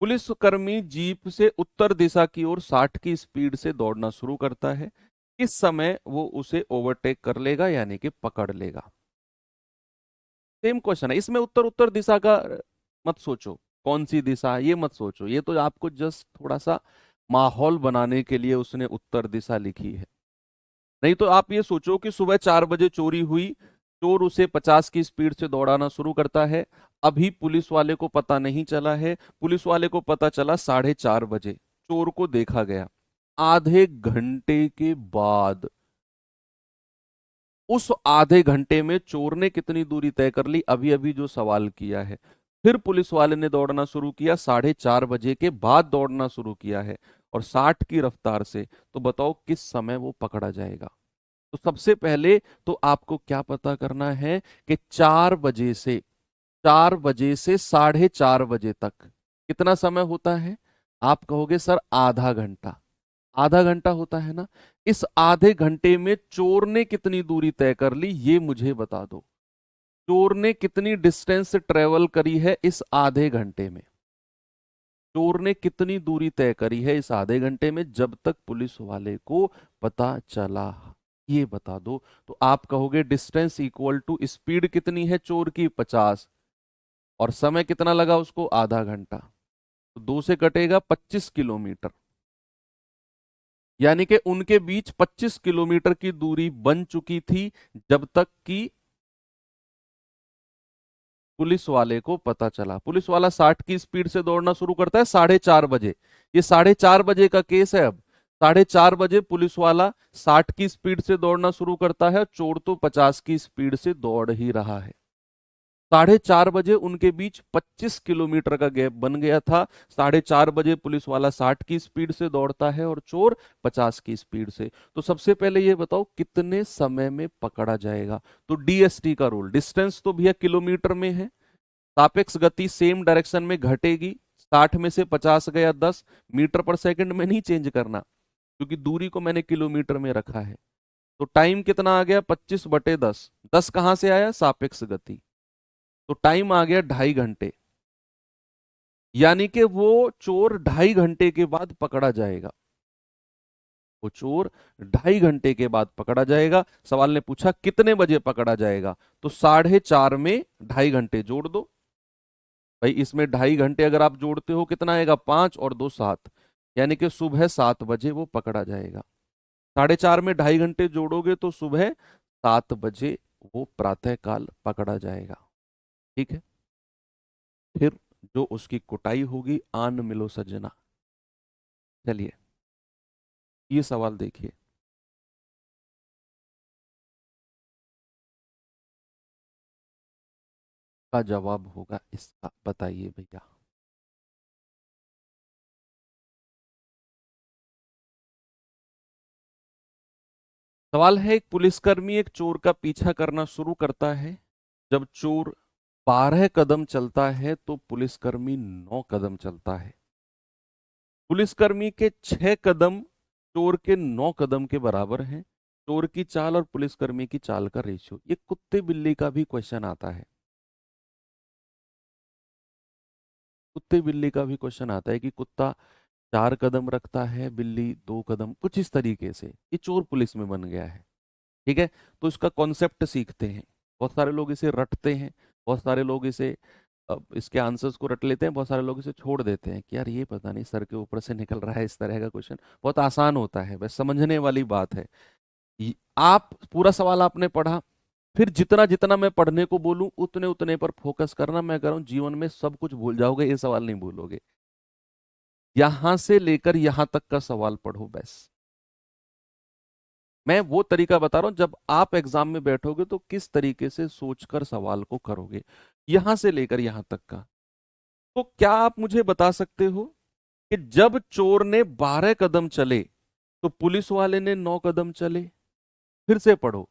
पुलिसकर्मी जीप से उत्तर दिशा की ओर 60 की स्पीड से दौड़ना शुरू करता है। किस समय वो उसे ओवरटेक कर लेगा यानी कि पकड़ लेगा? सेम क्वेश्चन है, इसमें उत्तर उत्तर दिशा का मत सोचो, कौन सी दिशा ये मत सोचो, ये तो आपको जस्ट थोड़ा सा माहौल बनाने के लिए उसने उत्तर दिशा लिखी है। नहीं तो आप ये सोचो कि सुबह 4 बजे चोरी हुई, चोर उसे 50 की स्पीड से दौड़ाना शुरू करता है, अभी पुलिस वाले को पता नहीं चला है, पुलिस वाले को पता चला 4:30 बजे, चोर को देखा गया। आधे घंटे के बाद, उस आधे घंटे में चोर ने कितनी दूरी तय कर ली, अभी अभी जो सवाल किया है। फिर पुलिस वाले ने दौड़ना शुरू किया, 4:30 बजे के बाद दौड़ना शुरू किया है और 60 की रफ्तार से, तो बताओ किस समय वो पकड़ा जाएगा? तो सबसे पहले तो आपको क्या पता करना है कि 4 बजे से 4:30 बजे तक कितना समय होता है? आप कहोगे सर आधा घंटा। आधा घंटा होता है ना? इस आधे घंटे में चोर ने कितनी दूरी तय कर ली ये मुझे बता दो। चोर ने कितनी डिस्टेंस ट्रेवल करी है इस आधे घंटे में? चोर ने कितनी दूरी तय करी है इस आधे घंटे में जब तक पुलिस वाले को पता चला, ये बता दो। तो आप कहोगे डिस्टेंस इक्वल टू स्पीड कितनी है चोर की, 50, और समय कितना लगा उसको, आधा घंटा। तो 2 से कटेगा 25 किलोमीटर, यानी कि उनके बीच 25 किलोमीटर की दूरी बन चुकी थी जब तक कि पुलिस वाले को पता चला। पुलिस वाला 60 की स्पीड से दौड़ना शुरू करता है 4:30 बजे। ये 4:30 बजे का केस है। अब 4:30 बजे पुलिस वाला 60 की स्पीड से दौड़ना शुरू करता है, चोर तो 50 की स्पीड से दौड़ ही रहा है। 4:30 बजे उनके बीच 25 किलोमीटर का गैप बन गया था। 4:30 बजे पुलिस वाला 60 की स्पीड से दौड़ता है और चोर 50 की स्पीड से। तो सबसे पहले ये बताओ कितने समय में पकड़ा जाएगा? तो डीएसटी का रूल, डिस्टेंस तो भैया किलोमीटर में है, सापेक्ष गति सेम डायरेक्शन में घटेगी, 60 में से 50 गया 10, मीटर पर सेकंड में नहीं चेंज करना क्योंकि दूरी को मैंने किलोमीटर में रखा है। तो टाइम कितना आ गया, 25/10, 10 कहां से आया, सापेक्ष गति, तो टाइम आ गया 2.5 घंटे। यानी कि वो चोर 2.5 घंटे के बाद पकड़ा जाएगा। वो चोर 2.5 घंटे के बाद पकड़ा जाएगा। सवाल ने पूछा कितने बजे पकड़ा जाएगा, तो 4:30 में 2.5 घंटे जोड़ दो भाई। इसमें 2.5 घंटे अगर आप जोड़ते हो कितना आएगा, 5 और 2 7, यानी कि सुबह 7 बजे वो पकड़ा जाएगा। 4:30 में 2.5 घंटे जोड़ोगे तो सुबह 7 बजे वो प्रातःकाल पकड़ा जाएगा। ठीक है, फिर जो उसकी कुटाई होगी, आन मिलो सजना। चलिए ये सवाल देखिए, का जवाब होगा इसका, बताइए भैया। सवाल है, एक पुलिसकर्मी एक चोर का पीछा करना शुरू करता है। जब चोर 12 कदम चलता है तो पुलिसकर्मी 9 कदम चलता है। पुलिसकर्मी के 6 कदम चोर के 9 कदम के बराबर हैं। चोर की चाल और पुलिसकर्मी की चाल का रेशियो, ये कुत्ते बिल्ली का भी क्वेश्चन आता है। कुत्ते बिल्ली का भी क्वेश्चन आता है कि कुत्ता 4 कदम रखता है, बिल्ली 2 कदम, कुछ इस तरीके से। ये चोर पुलिस में बन गया है। ठीक है, तो इसका कॉन्सेप्ट सीखते हैं। बहुत सारे लोग इसे रटते हैं, बहुत सारे लोग इसे इसके आंसर्स को रट लेते हैं, बहुत सारे लोग इसे छोड़ देते हैं कि यार ये पता नहीं सर के ऊपर से निकल रहा है इस तरह का क्वेश्चन। बहुत आसान होता है, बस समझने वाली बात है। आप पूरा सवाल आपने पढ़ा, फिर जितना जितना मैं पढ़ने को बोलूं उतने उतने पर फोकस करना। मैं कह रहा हूं जीवन में सब कुछ भूल जाओगे, ये सवाल नहीं भूलोगे। यहां से लेकर यहां तक का सवाल पढ़ो बस। मैं वो तरीका बता रहा हूं, जब आप एग्जाम में बैठोगे तो किस तरीके से सोचकर सवाल को करोगे, यहां से लेकर यहां तक का। तो क्या आप मुझे बता सकते हो कि जब चोर ने 12 कदम चले तो पुलिस वाले ने 9 कदम चले? फिर से पढ़ो,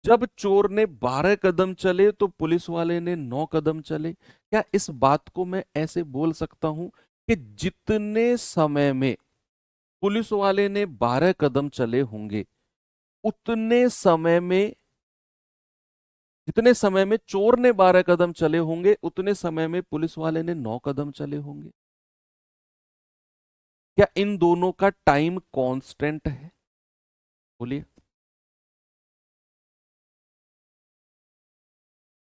जब चोर ने 12 कदम चले तो पुलिस वाले ने 9 कदम चले। क्या इस बात को मैं ऐसे बोल सकता हूं कि जितने समय में पुलिस वाले ने 12 कदम चले होंगे उतने समय में जितने समय में चोर ने 12 कदम चले होंगे उतने समय में पुलिस वाले ने 9 कदम चले होंगे। क्या इन दोनों का टाइम कांस्टेंट है? बोलिए।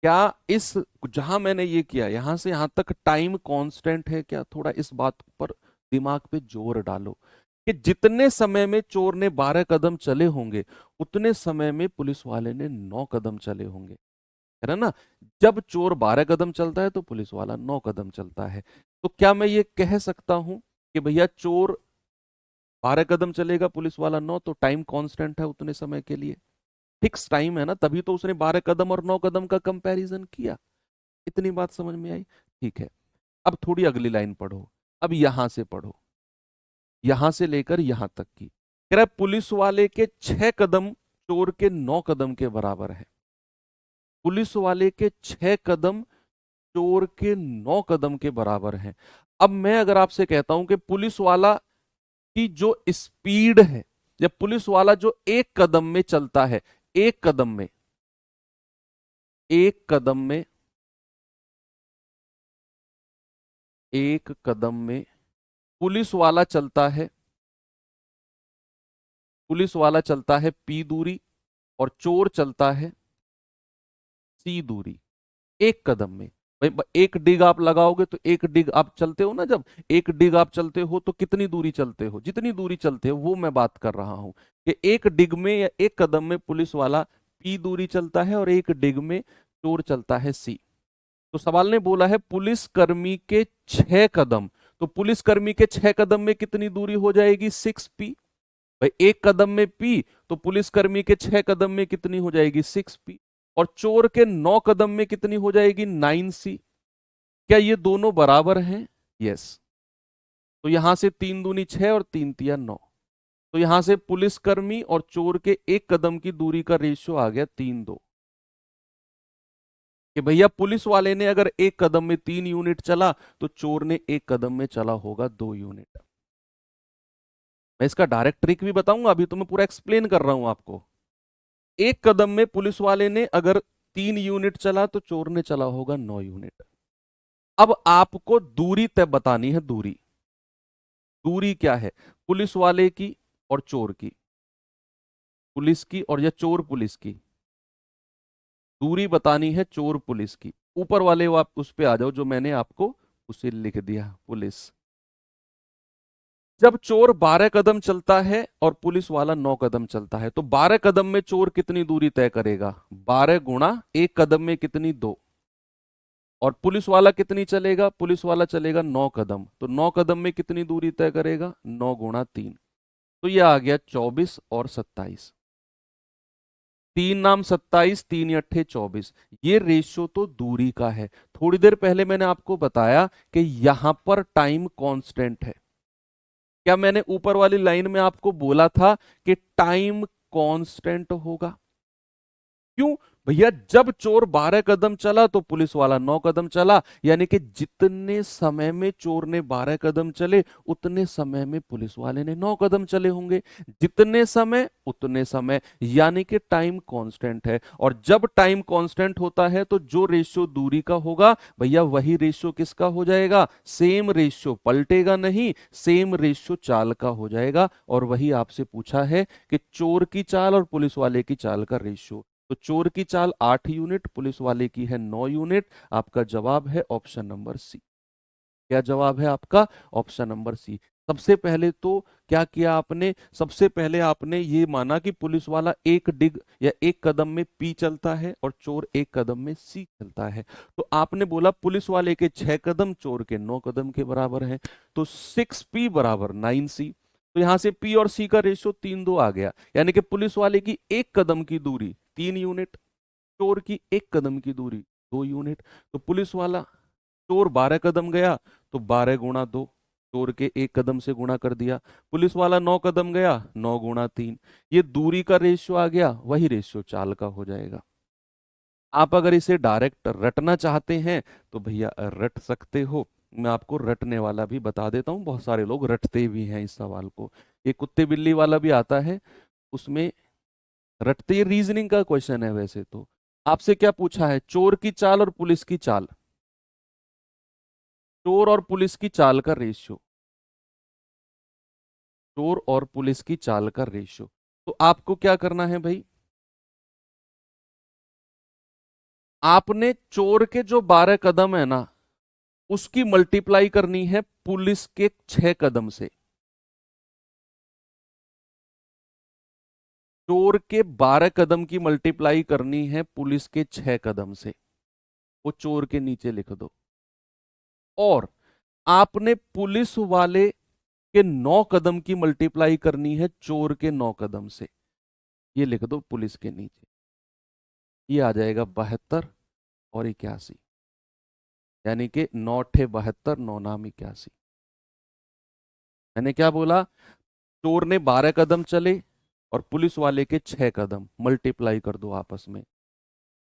क्या इस जहां मैंने ये किया यहां से यहां तक टाइम कांस्टेंट है क्या? थोड़ा इस बात पर दिमाग पे जोर डालो कि जितने समय में चोर ने 12 कदम चले होंगे उतने समय में पुलिस वाले ने 9 कदम चले होंगे, है ना? जब चोर 12 कदम चलता है तो पुलिस वाला 9 कदम चलता है। तो क्या मैं ये कह सकता हूं कि भैया चोर 12 कदम चलेगा, पुलिस वाला 9, तो टाइम कांस्टेंट है उतने समय के लिए, फिक्स टाइम है ना, तभी तो उसने 12 कदम और 9 कदम का कंपैरिजन किया। इतनी बात समझ में आई? ठीक है। अब थोड़ी अगली लाइन पढ़ो। अब यहां से पढ़ो, यहां से लेकर यहां तक की। कह रहा है पुलिस वाले के 6 कदम चोर के 9 कदम के बराबर है। पुलिस वाले के 6 कदम चोर के 9 कदम के बराबर है। अब मैं अगर आपसे कहता हूं कि पुलिस वाला की जो स्पीड है, या पुलिस वाला जो एक कदम में चलता है, एक कदम में, एक कदम में, एक कदम में पुलिस वाला चलता है, पुलिस वाला चलता है पी दूरी और चोर चलता है सी दूरी, एक कदम में। भाई एक डिग आप लगाओगे तो एक डिग आप चलते हो ना, जब एक डिग आप चलते हो तो कितनी दूरी चलते हो? जितनी दूरी चलते हो वो मैं बात कर रहा हूं कि एक डिग में या एक कदम में पुलिस वाला पी दूरी चलता है और एक डिग में चोर चलता है सी। तो सवाल ने बोला है पुलिस कर्मी के 6 कदम, तो पुलिस कर्मी के 6 कदम में कितनी दूरी हो जाएगी? 6p। भाई एक कदम में पी, तो पुलिसकर्मी के 6 कदम में कितनी हो जाएगी? 6p। और चोर के 9 कदम में कितनी हो जाएगी? 9c। क्या ये दोनों बराबर हैं? यस। तो यहां से 3 दूनी 6 और 3 तिया 9। तो यहां से पुलिसकर्मी और चोर के एक कदम की दूरी का रेशियो आ गया 3:2। कि भैया पुलिस वाले ने अगर एक कदम में 3 यूनिट चला तो चोर ने एक कदम में चला होगा 2 यूनिट। मैं इसका डायरेक्ट ट्रिक भी बताऊंगा, अभी तो मैं पूरा एक्सप्लेन कर रहा हूं आपको। एक कदम में पुलिस वाले ने अगर 3 यूनिट चला तो चोर ने चला होगा 9 यूनिट। अब आपको दूरी तय बतानी है, दूरी। दूरी क्या है? पुलिस वाले की और चोर की, पुलिस की और या चोर पुलिस की दूरी बतानी है, चोर पुलिस की। ऊपर वाले वो आप उस पे आ जाओ जो मैंने आपको उसे लिख दिया, पुलिस। जब चोर 12 कदम चलता है और पुलिस वाला 9 कदम चलता है तो 12 कदम में चोर कितनी दूरी तय करेगा? 12 गुणा एक कदम में कितनी? 2। और पुलिस वाला कितनी चलेगा? पुलिस वाला चलेगा 9 कदम, तो 9 कदम में कितनी दूरी तय करेगा? 9 गुणा 3। तो यह आ गया 24 और 27। 3 नाम 27, 3 अट्ठे 24। ये रेशियो तो दूरी का है। थोड़ी देर पहले मैंने आपको बताया कि यहां पर टाइम कांस्टेंट है। क्या मैंने ऊपर वाली लाइन में आपको बोला था कि टाइम कांस्टेंट होगा? क्यों? भैया जब चोर 12 कदम चला तो पुलिस वाला 9 कदम चला, यानी कि जितने समय में चोर ने 12 कदम चले उतने समय में पुलिस वाले ने 9 कदम चले होंगे। जितने समय उतने समय, यानी कि टाइम कांस्टेंट है। और जब टाइम कांस्टेंट होता है तो जो रेशियो दूरी का होगा भैया वही रेशियो किसका हो जाएगा? सेम रेशियो, पलटेगा नहीं, सेम रेशियो चाल का हो जाएगा। और वही आपसे पूछा है कि चोर की चाल और पुलिस वाले की चाल का रेशियो। तो चोर की चाल 8 यूनिट, पुलिस वाले की है 9 यूनिट। आपका जवाब है ऑप्शन नंबर सी। क्या जवाब है आपका? Option number C. सबसे पहले तो क्या किया आपने? सबसे पहले आपने ये माना कि पुलिस वाला एक डिग या एक कदम में पी चलता है और चोर एक कदम में सी चलता है। तो आपने बोला पुलिस वाले के 6 कदम चोर के 9 कदम के बराबर है, तो 6p बराबर 9c। तो यहां से p और c का रेशियो 3:2 आ गया, यानी कि पुलिस वाले की एक कदम की दूरी 3 यूनिट, चोर की एक कदम की दूरी 2 यूनिट। तो पुलिस वाला, चोर 12 कदम गया तो 12 गुणा 2, चोर के एक कदम से गुणा कर दिया। पुलिस वाला 9 कदम गया, 9 गुणा 3। ये दूरी का रेशियो आ गया, वही रेशियो चाल का हो जाएगा। आप अगर इसे डायरेक्ट रटना चाहते हैं तो भैया रट सकते हो। मैं आपको रटने वाला भी बता देता हूँ, बहुत सारे लोग रटते भी हैं इस सवाल को। ये कुत्ते बिल्ली वाला भी आता है, उसमें रटते, रीजनिंग का क्वेश्चन है वैसे तो। आपसे क्या पूछा है? चोर की चाल और पुलिस की चाल, चोर और पुलिस की चाल का रेशियो, चोर और पुलिस की चाल का रेशियो। तो आपको क्या करना है भाई? आपने चोर के जो 12 कदम है ना, उसकी मल्टीप्लाई करनी है पुलिस के 6 कदम से। चोर के 12 कदम की मल्टीप्लाई करनी है पुलिस के 6 कदम से, वो चोर के नीचे लिख दो। और आपने पुलिस वाले के 9 कदम की मल्टीप्लाई करनी है चोर के 9 कदम से, ये लिख दो पुलिस के नीचे। ये आ जाएगा 72 और 81, यानी कि 9 ठे 72, 9 नाम 81। मैंने क्या बोला? चोर ने 12 कदम चले और पुलिस वाले के 6 कदम, मल्टीप्लाई कर दो आपस में।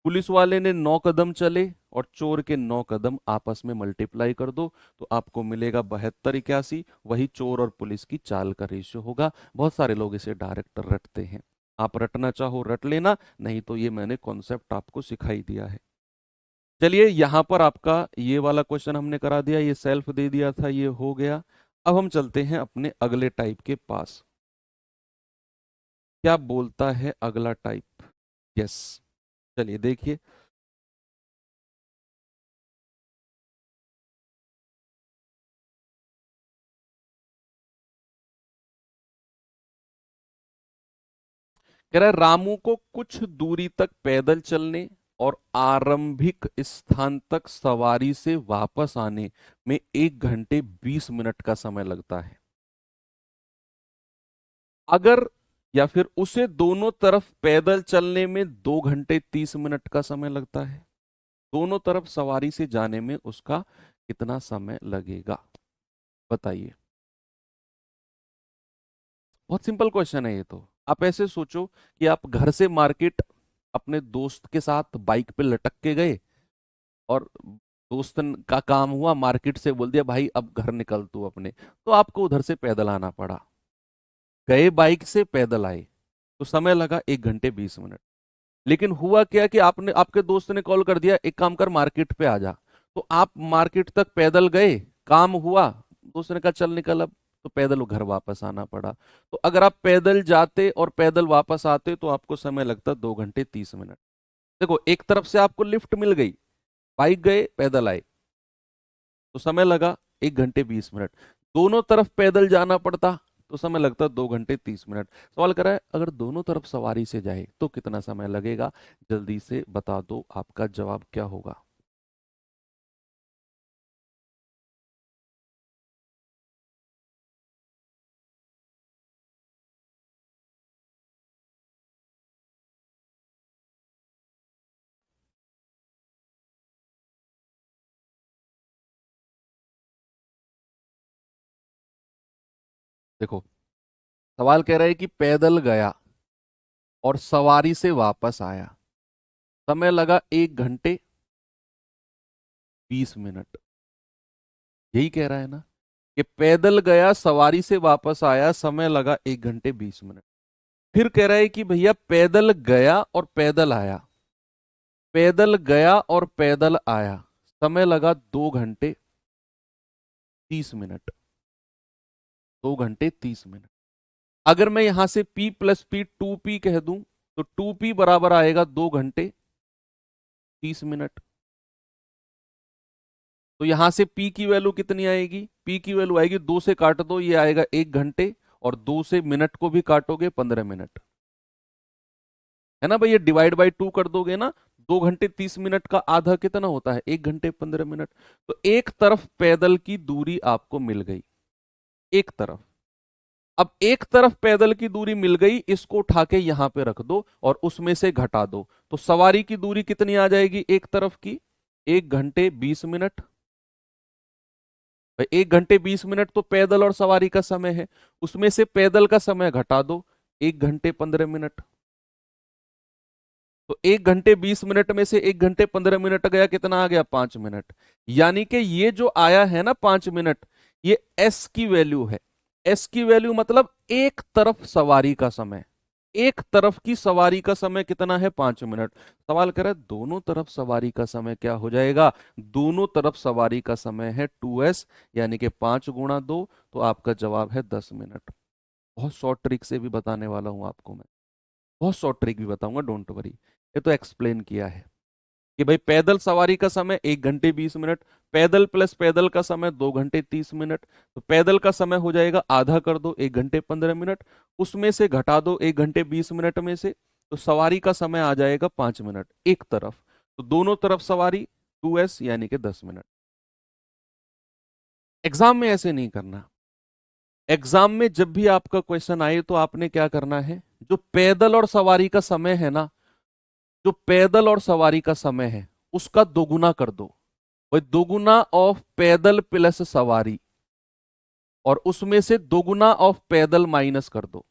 पुलिस वाले ने 9 कदम चले और चोर के 9 कदम आपस में मल्टीप्लाई कर दो, तो आपको मिलेगा 72 81। वही चोर और पुलिस की चाल का रेशियो होगा। बहुत सारे लोग इसे डायरेक्ट रटते हैं, आप रटना चाहो रट लेना, नहीं तो ये मैंने कॉन्सेप्ट आपको सिखाई दिया है। चलिए, यहां पर आपका ये वाला क्वेश्चन हमने करा दिया, ये सेल्फ दे दिया था, ये हो गया। अब हम चलते हैं अपने अगले टाइप के पास। क्या बोलता है अगला टाइप? यस, चलिए देखिए। कह रहा है रामू को कुछ दूरी तक पैदल चलने और आरंभिक स्थान तक सवारी से वापस आने में 1 घंटे 20 मिनट का समय लगता है। अगर, या फिर उसे दोनों तरफ पैदल चलने में 2 घंटे 30 मिनट का समय लगता है, दोनों तरफ सवारी से जाने में उसका कितना समय लगेगा? बताइए। बहुत सिंपल क्वेश्चन है ये तो। आप ऐसे सोचो कि आप घर से मार्केट अपने दोस्त के साथ बाइक पे लटक के गए, और दोस्त का काम हुआ, मार्केट से बोल दिया भाई अब घर निकल तू अपने, तो आपको उधर से पैदल आना पड़ा। गए बाइक से, पैदल आए, तो समय लगा 1 घंटे 20 मिनट। लेकिन हुआ क्या कि आपने, आपके दोस्त ने कॉल कर दिया एक काम कर मार्केट पे आ जा, तो आप मार्केट तक पैदल गए, काम हुआ, दोस्त ने कहा चल निकल अब, तो पैदल घर वापस आना पड़ा। तो अगर आप पैदल जाते और पैदल वापस आते तो आपको समय लगता 2 घंटे 30 मिनट। देखो, एक तरफ से आपको लिफ्ट मिल गई, बाइक गए पैदल आए, तो समय लगा 1 घंटे 20 मिनट। दोनों तरफ पैदल जाना पड़ता तो समय लगता 2 घंटे 30 मिनट। सवाल करा है अगर दोनों तरफ सवारी से जाए तो कितना समय लगेगा? जल्दी से बता दो, आपका जवाब क्या होगा? देखो, सवाल कह रहा है कि पैदल गया और सवारी से वापस आया, समय लगा 1 घंटे 20 मिनट। यही कह रहा है ना, कि पैदल गया सवारी से वापस आया, समय लगा 1 घंटे 20 मिनट। फिर कह रहा है कि भैया पैदल गया और पैदल आया, पैदल गया और पैदल आया, समय लगा 2 घंटे 30 मिनट। 2 घंटे 30 मिनट। अगर मैं यहां से P प्लस P 2P कह दूं, तो 2P बराबर आएगा 2 घंटे 30 मिनट। तो यहां से P की वैल्यू कितनी आएगी? P की वैल्यू आएगी, 2 से काट दो, ये आएगा 1 घंटे, और 2 से मिनट को भी काटोगे 15 मिनट, है ना भाई? ये डिवाइड बाई 2 कर दोगे ना, 2 घंटे 30 मिनट का आधा कितना होता है? 1 घंटे 15 मिनट। तो एक तरफ पैदल की दूरी आपको मिल गई, एक तरफ। अब एक तरफ पैदल की दूरी मिल गई, इसको उठा के यहां पे रख दो और उसमें से घटा दो, तो सवारी की दूरी कितनी आ जाएगी एक तरफ की? 1 घंटे 20 मिनट। 1 घंटे 20 मिनट तो पैदल और सवारी का समय है, उसमें से पैदल का समय घटा दो, 1 घंटे 15 मिनट। तो 1 घंटे 20 मिनट में से 1 घंटे 15 मिनट गया, कितना आ गया? 5 मिनट। यानी कि ये जो आया है ना 5 मिनट, ये एस की वैल्यू है। एस की वैल्यू मतलब एक तरफ सवारी का समय। एक तरफ की सवारी का समय कितना है? 5 मिनट। सवाल कर रहा है दोनों तरफ सवारी का समय क्या हो जाएगा? दोनों तरफ सवारी का समय है 2s, यानी कि 5 गुणा 2, तो आपका जवाब है 10 मिनट। बहुत शॉर्ट ट्रिक से भी बताने वाला हूं आपको मैं, बहुत शॉर्ट ट्रिक भी बताऊंगा, डोंट वरी। ये तो एक्सप्लेन किया है कि भाई पैदल सवारी का समय 1 घंटे 20 मिनट, पैदल प्लस पैदल का समय 2 घंटे 30 मिनट, तो पैदल का समय हो जाएगा आधा कर दो 1 घंटे 15 मिनट, उसमें से घटा दो 1 घंटे 20 मिनट में से, तो सवारी का समय आ जाएगा 5 मिनट एक तरफ। तो दोनों तरफ सवारी 2s यानी कि 10 मिनट। एग्जाम में ऐसे नहीं करना। एग्जाम में जब भी आपका क्वेश्चन आए तो आपने क्या करना है, जो पैदल और सवारी का समय है ना, जो पैदल और सवारी का समय है उसका दोगुना कर दो। वही दोगुना ऑफ पैदल प्लस सवारी, और उसमें से दोगुना ऑफ पैदल माइनस कर दो।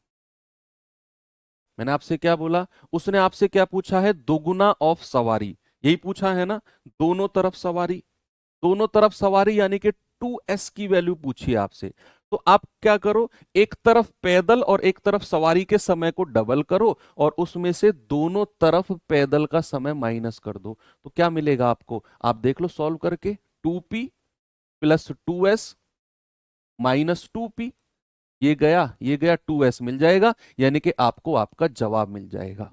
मैंने आपसे क्या बोला? उसने आपसे क्या पूछा है? दोगुना ऑफ सवारी, यही पूछा है ना। दोनों तरफ सवारी, दोनों तरफ सवारी यानी कि 2s की वैल्यू पूछी है आपसे। तो आप क्या करो, एक तरफ पैदल और एक तरफ सवारी के समय को डबल करो, और उसमें से दोनों तरफ पैदल का समय माइनस कर दो। तो क्या मिलेगा आपको? आप देख लो सॉल्व करके। 2p plus 2s minus 2p, ये गया 2s मिल जाएगा, यानी कि आपको आपका जवाब मिल जाएगा।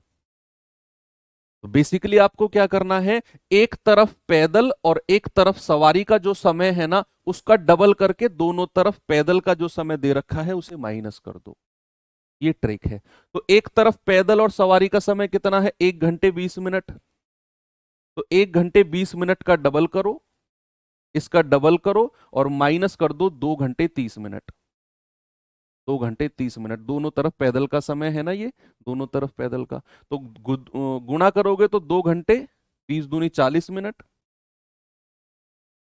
तो बेसिकली आपको क्या करना है, एक तरफ पैदल और एक तरफ सवारी का जो समय है ना उसका डबल करके दोनों तरफ पैदल का जो समय दे रखा है उसे माइनस कर दो। ये ट्रिक है। तो एक तरफ पैदल और सवारी का समय कितना है? 1 घंटे 20 मिनट। तो 1 घंटे 20 मिनट का डबल करो, इसका डबल करो और माइनस कर दो 2 घंटे 30 मिनट। 2 घंटे 30 मिनट दोनों तरफ पैदल का समय है ना, ये दोनों तरफ पैदल का। तो गुणा करोगे तो 2 घंटे 20 दूनी 40 मिनट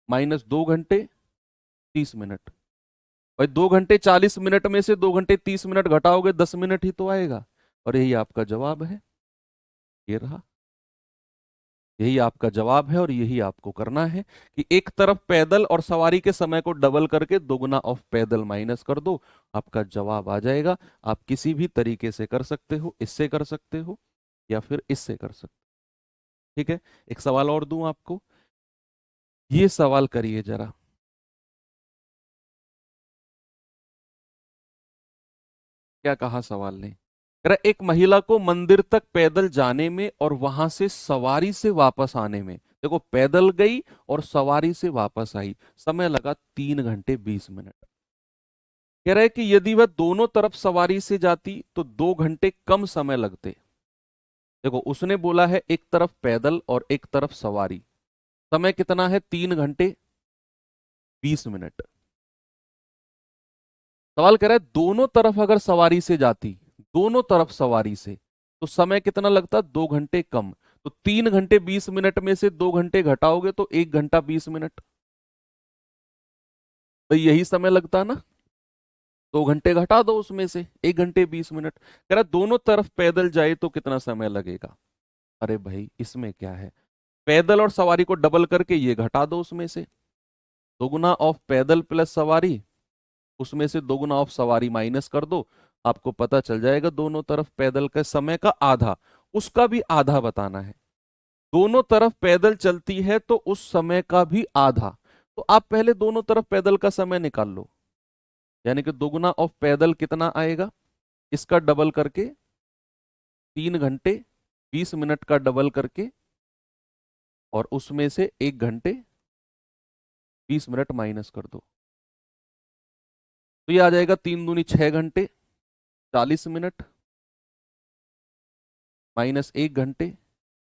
माइनस 2 घंटे 30 मिनट। भाई 2 घंटे 40 मिनट में से 2 घंटे 30 मिनट घटाओगे 10 मिनट ही तो आएगा, और यही आपका जवाब है। ये रहा, यही आपका जवाब है, और यही आपको करना है कि एक तरफ पैदल और सवारी के समय को डबल करके दोगुना ऑफ पैदल माइनस कर दो, आपका जवाब आ जाएगा। आप किसी भी तरीके से कर सकते हो, इससे कर सकते हो या फिर इससे कर सकते हो। ठीक है, एक सवाल और दूं आपको, ये सवाल करिए जरा। क्या कहा सवाल ने? कह रहा एक महिला को मंदिर तक पैदल जाने में और वहां से सवारी से वापस आने में, देखो पैदल गई और सवारी से वापस आई, समय लगा 3 घंटे 20 मिनट। कह रहा है कि यदि वह दोनों तरफ सवारी से जाती तो 2 घंटे कम समय लगते। देखो उसने बोला है एक तरफ पैदल और एक तरफ सवारी, समय कितना है? 3 घंटे 20 मिनट। सवाल कह रहा है दोनों तरफ अगर सवारी से जाती, दोनों तरफ सवारी से, तो समय कितना लगता? 2 घंटे कम। तो 3 घंटे 20 मिनट में से 2 घंटे घटाओगे तो 1 घंटा 20 मिनट, तो यही समय लगता ना। 2 घंटे घटा दो उसमें से 1 घंटे 20 मिनट। कह रहा दोनों तरफ पैदल जाए तो कितना समय लगेगा? अरे भाई इसमें क्या है, पैदल और सवारी को डबल करके ये घटा दो उसमें से, दोगुना ऑफ पैदल प्लस सवारी, उसमें से दोगुना ऑफ सवारी माइनस कर दो, आपको पता चल जाएगा दोनों तरफ पैदल के समय का आधा, उसका भी आधा बताना है। दोनों तरफ पैदल चलती है तो उस समय का भी आधा। तो आप पहले दोनों तरफ पैदल का समय निकाल लो, यानी कि दोगुना ऑफ पैदल कितना आएगा, इसका डबल करके 3 घंटे 20 मिनट का डबल करके, और उसमें से 1 घंटे 20 मिनट माइनस कर दो, तो ये आ जाएगा 3 दूनी 6 घंटे 40 मिनट माइनस 1 घंटे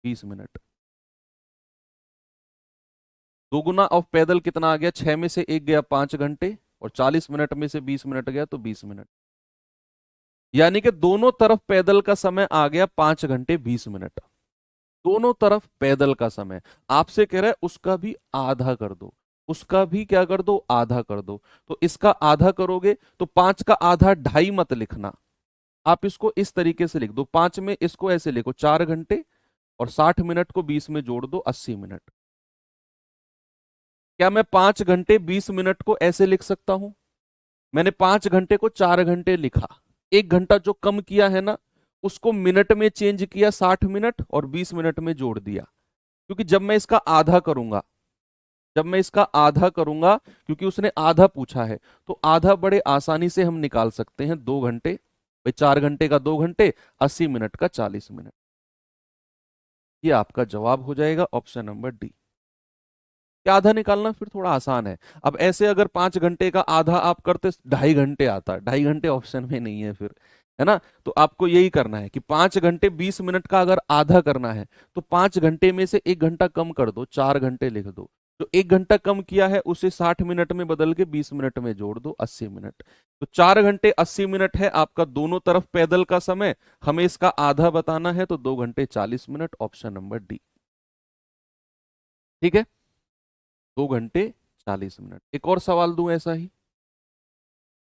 20 मिनट। दोगुना ऑफ पैदल कितना आ गया? 6 में से 1 गया 5 घंटे, और 40 मिनट में से 20 मिनट गया तो 20 मिनट, यानी कि दोनों तरफ पैदल का समय आ गया 5 घंटे 20 मिनट। दोनों तरफ पैदल का समय आपसे कह रहा है उसका भी आधा कर दो, उसका भी क्या कर दो? आधा कर दो। तो इसका आधा करोगे तो 5 का आधा 2.5 मत लिखना, आप इसको इस तरीके से लिख दो, 5 में इसको ऐसे लिखो 4 घंटे, और 60 मिनट को 20 में जोड़ दो 80 मिनट। क्या मैं 5 घंटे 20 मिनट को ऐसे लिख सकता हूं? मैंने 5 घंटे को 4 घंटे लिखा, 1 घंटा जो कम किया है ना उसको मिनट में चेंज किया 60 मिनट और 20 मिनट में जोड़ दिया। क्योंकि जब मैं इसका आधा करूंगा, जब मैं इसका आधा करूंगा, क्योंकि उसने आधा पूछा है, तो आधा बड़े आसानी से हम निकाल सकते हैं, 2 घंटे। भाई 4 घंटे का 2 घंटे, 80 मिनट का 40 मिनट। ये आपका जवाब हो जाएगा ऑप्शन नंबर डी। कि आधा निकालना फिर थोड़ा आसान है। अब ऐसे अगर 5 घंटे का आधा आप करते 2.5 घंटे आता, 2.5 घंटे ऑप्शन में नहीं है फिर, है ना। तो आपको यही करना है कि 5 घंटे 20 मिनट का अगर आधा करना है, तो 5 घंटे में से 1 घंटा कम कर दो, 4 घंटे लिख दो। जो 1 घंटा कम किया है उसे 60 मिनट में बदल के 20 मिनट में जोड़ दो, 80 मिनट। तो 4 घंटे 80 मिनट है आपका दोनों तरफ पैदल का समय। हमें इसका आधा बताना है, तो 2 घंटे 40 मिनट, ऑप्शन नंबर डी। ठीक है, 2 घंटे 40 मिनट। एक और सवाल दूं ऐसा ही,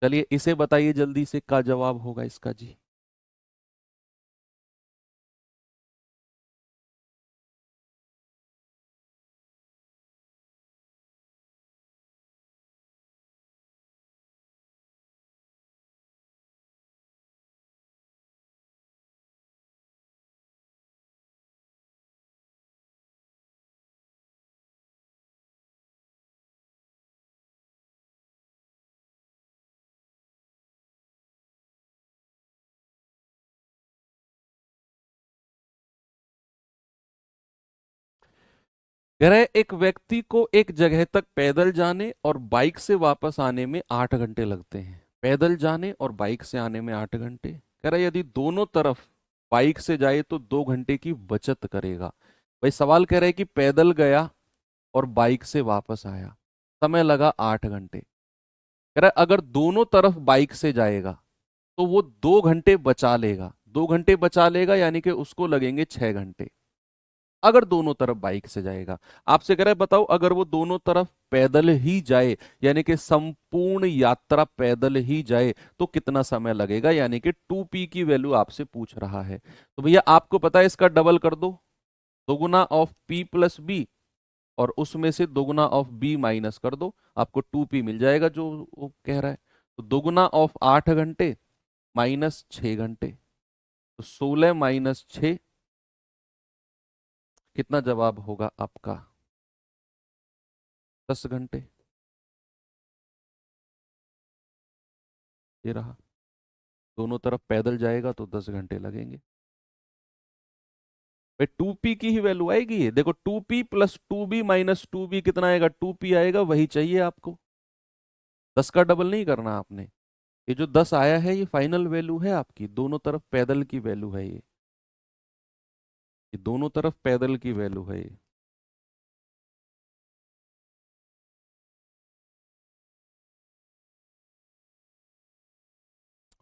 चलिए इसे बताइए जल्दी से, क्या जवाब होगा इसका जी। कह रहे एक व्यक्ति को एक जगह तक पैदल जाने और बाइक से वापस आने में 8 घंटे लगते हैं। पैदल जाने और बाइक से आने में 8 घंटे। कह रहा है यदि दोनों तरफ बाइक से जाए तो 2 घंटे की बचत करेगा। भाई सवाल कह रहा है कि पैदल गया और बाइक से वापस आया, समय लगा 8 घंटे। कह रहा है अगर दोनों तरफ बाइक से जाएगा तो वो 2 घंटे बचा लेगा। 2 घंटे बचा लेगा यानी कि उसको लगेंगे 6 घंटे, अगर दोनों तरफ बाइक से जाएगा। आपसे कह रहा है बताओ अगर वो दोनों तरफ पैदल ही जाए, यानी कि संपूर्ण यात्रा पैदल ही जाए, तो कितना समय लगेगा, यानी कि 2p की वैल्यू आपसे पूछ रहा है। तो भैया आपको पता है इसका डबल कर दो, दोगुना ऑफ p प्लस बी, और उसमें से दोगुना ऑफ b माइनस कर दो, आपको 2p मिल जाएगा जो वो कह रहा है। तो दोगुना ऑफ 8 घंटे माइनस 6 घंटे, तो 16 - 6, कितना जवाब होगा आपका, 10 घंटे। ये रहा, दोनों तरफ पैदल जाएगा तो 10 घंटे लगेंगे। भाई 2p की ही वैल्यू आएगी ये, देखो 2p plus 2b minus 2b कितना आएगा, 2p आएगा, वही चाहिए आपको। 10 का डबल नहीं करना आपने। ये जो 10 आया है ये फाइनल वैल्यू है आपकी, दोनों तरफ पैदल की वैल्यू है ये दोनों तरफ पैदल की वैल्यू है ये।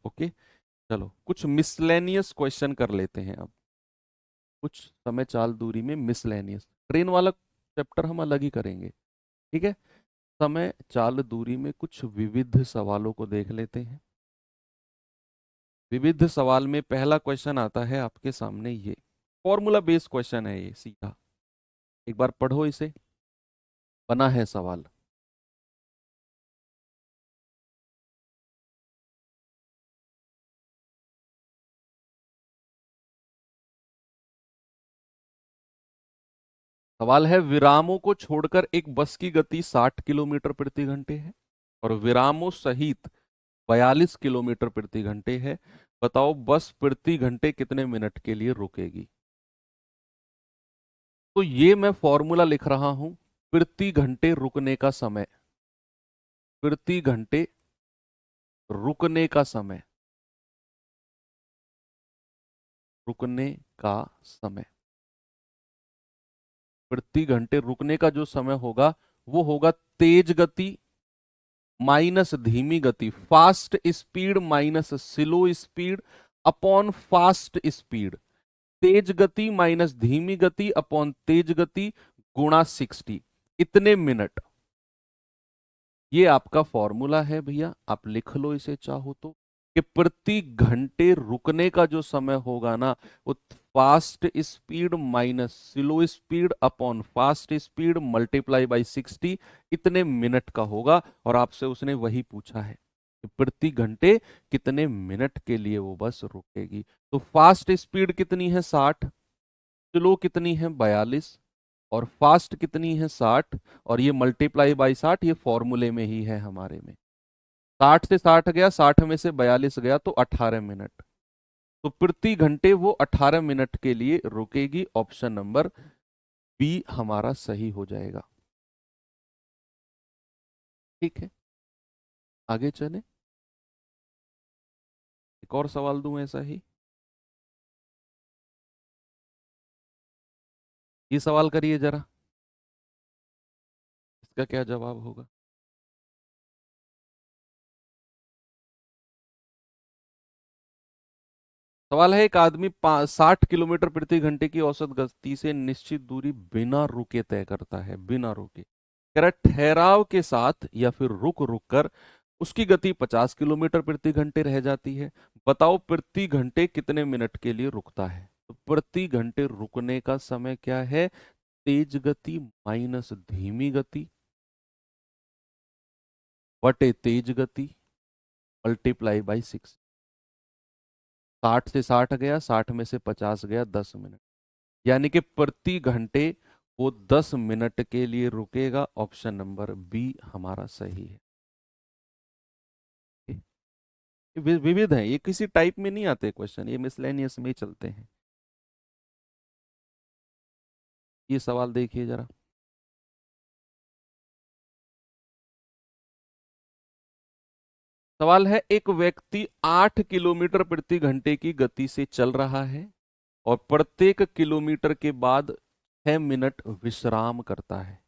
ओके, चलो कुछ मिसलेनियस क्वेश्चन कर लेते हैं अब। कुछ समय चाल दूरी में मिसलेनियस, ट्रेन वाला चैप्टर हम अलग ही करेंगे, ठीक है। समय चाल दूरी में कुछ विविध सवालों को देख लेते हैं। विविध सवाल में पहला क्वेश्चन आता है आपके सामने, ये फॉर्मूला बेस्ड क्वेश्चन है ये सीधा, एक बार पढ़ो इसे, बना है सवाल। सवाल है विरामों को छोड़कर एक बस की गति 60 किलोमीटर प्रति घंटे है और विरामों सहित 42 किलोमीटर प्रति घंटे है। बताओ बस प्रति घंटे कितने मिनट के लिए रुकेगी। तो ये मैं फॉर्मूला लिख रहा हूं, प्रति घंटे रुकने का समय, प्रति घंटे रुकने का समय, रुकने का समय, प्रति घंटे रुकने का जो समय होगा वो होगा तेज गति माइनस धीमी गति, fast speed minus slow speed upon fast speed, तेज गति माइनस धीमी गति अपॉन तेज गति गुणा 60, इतने मिनट। ये आपका फॉर्मूला है भैया, आप लिख लो इसे चाहो तो, कि प्रति घंटे रुकने का जो समय होगा ना, वो fast speed minus slow speed upon fast speed multiply by 60, इतने मिनट का होगा। और आपसे उसने वही पूछा है। प्रति घंटे कितने मिनट के लिए वो बस रुकेगी। तो फास्ट स्पीड कितनी है 60, स्लो कितनी है 42, और फास्ट कितनी है 60, और ये मल्टीप्लाई बाई 60, ये फॉर्मूले में ही है हमारे में। 60 से 60 गया, 60 में से 42 गया, तो 18 मिनट। तो प्रति घंटे वो 18 मिनट के लिए रुकेगी। ऑप्शन नंबर बी हमारा सही हो जाएगा। ठीक है, आगे चले। एक और सवाल दूं ऐसा ही। ये सवाल करिए जरा, इसका क्या जवाब होगा। सवाल है, एक आदमी 60 किलोमीटर प्रति घंटे की औसत गति से निश्चित दूरी बिना रुके तय करता है, बिना रुके। कह रहा है, ठहराव के साथ या फिर रुक रुक कर उसकी गति 50 किलोमीटर प्रति घंटे रह जाती है। बताओ प्रति घंटे कितने मिनट के लिए रुकता है। तो प्रति घंटे रुकने का समय क्या है, तेज गति माइनस धीमी गति बटे तेज गति मल्टीप्लाई बाई 6। 60 से 60 गया, 60 में से 50 गया, 10 मिनट। यानी कि प्रति घंटे वो 10 मिनट के लिए रुकेगा। ऑप्शन नंबर बी हमारा सही है। विविध है, ये किसी टाइप में नहीं आते क्वेश्चन, ये मिसलेनियस में ही चलते हैं। ये सवाल देखिए जरा। सवाल है, एक व्यक्ति 8 किलोमीटर प्रति घंटे की गति से चल रहा है और प्रत्येक किलोमीटर के बाद 6 मिनट विश्राम करता है।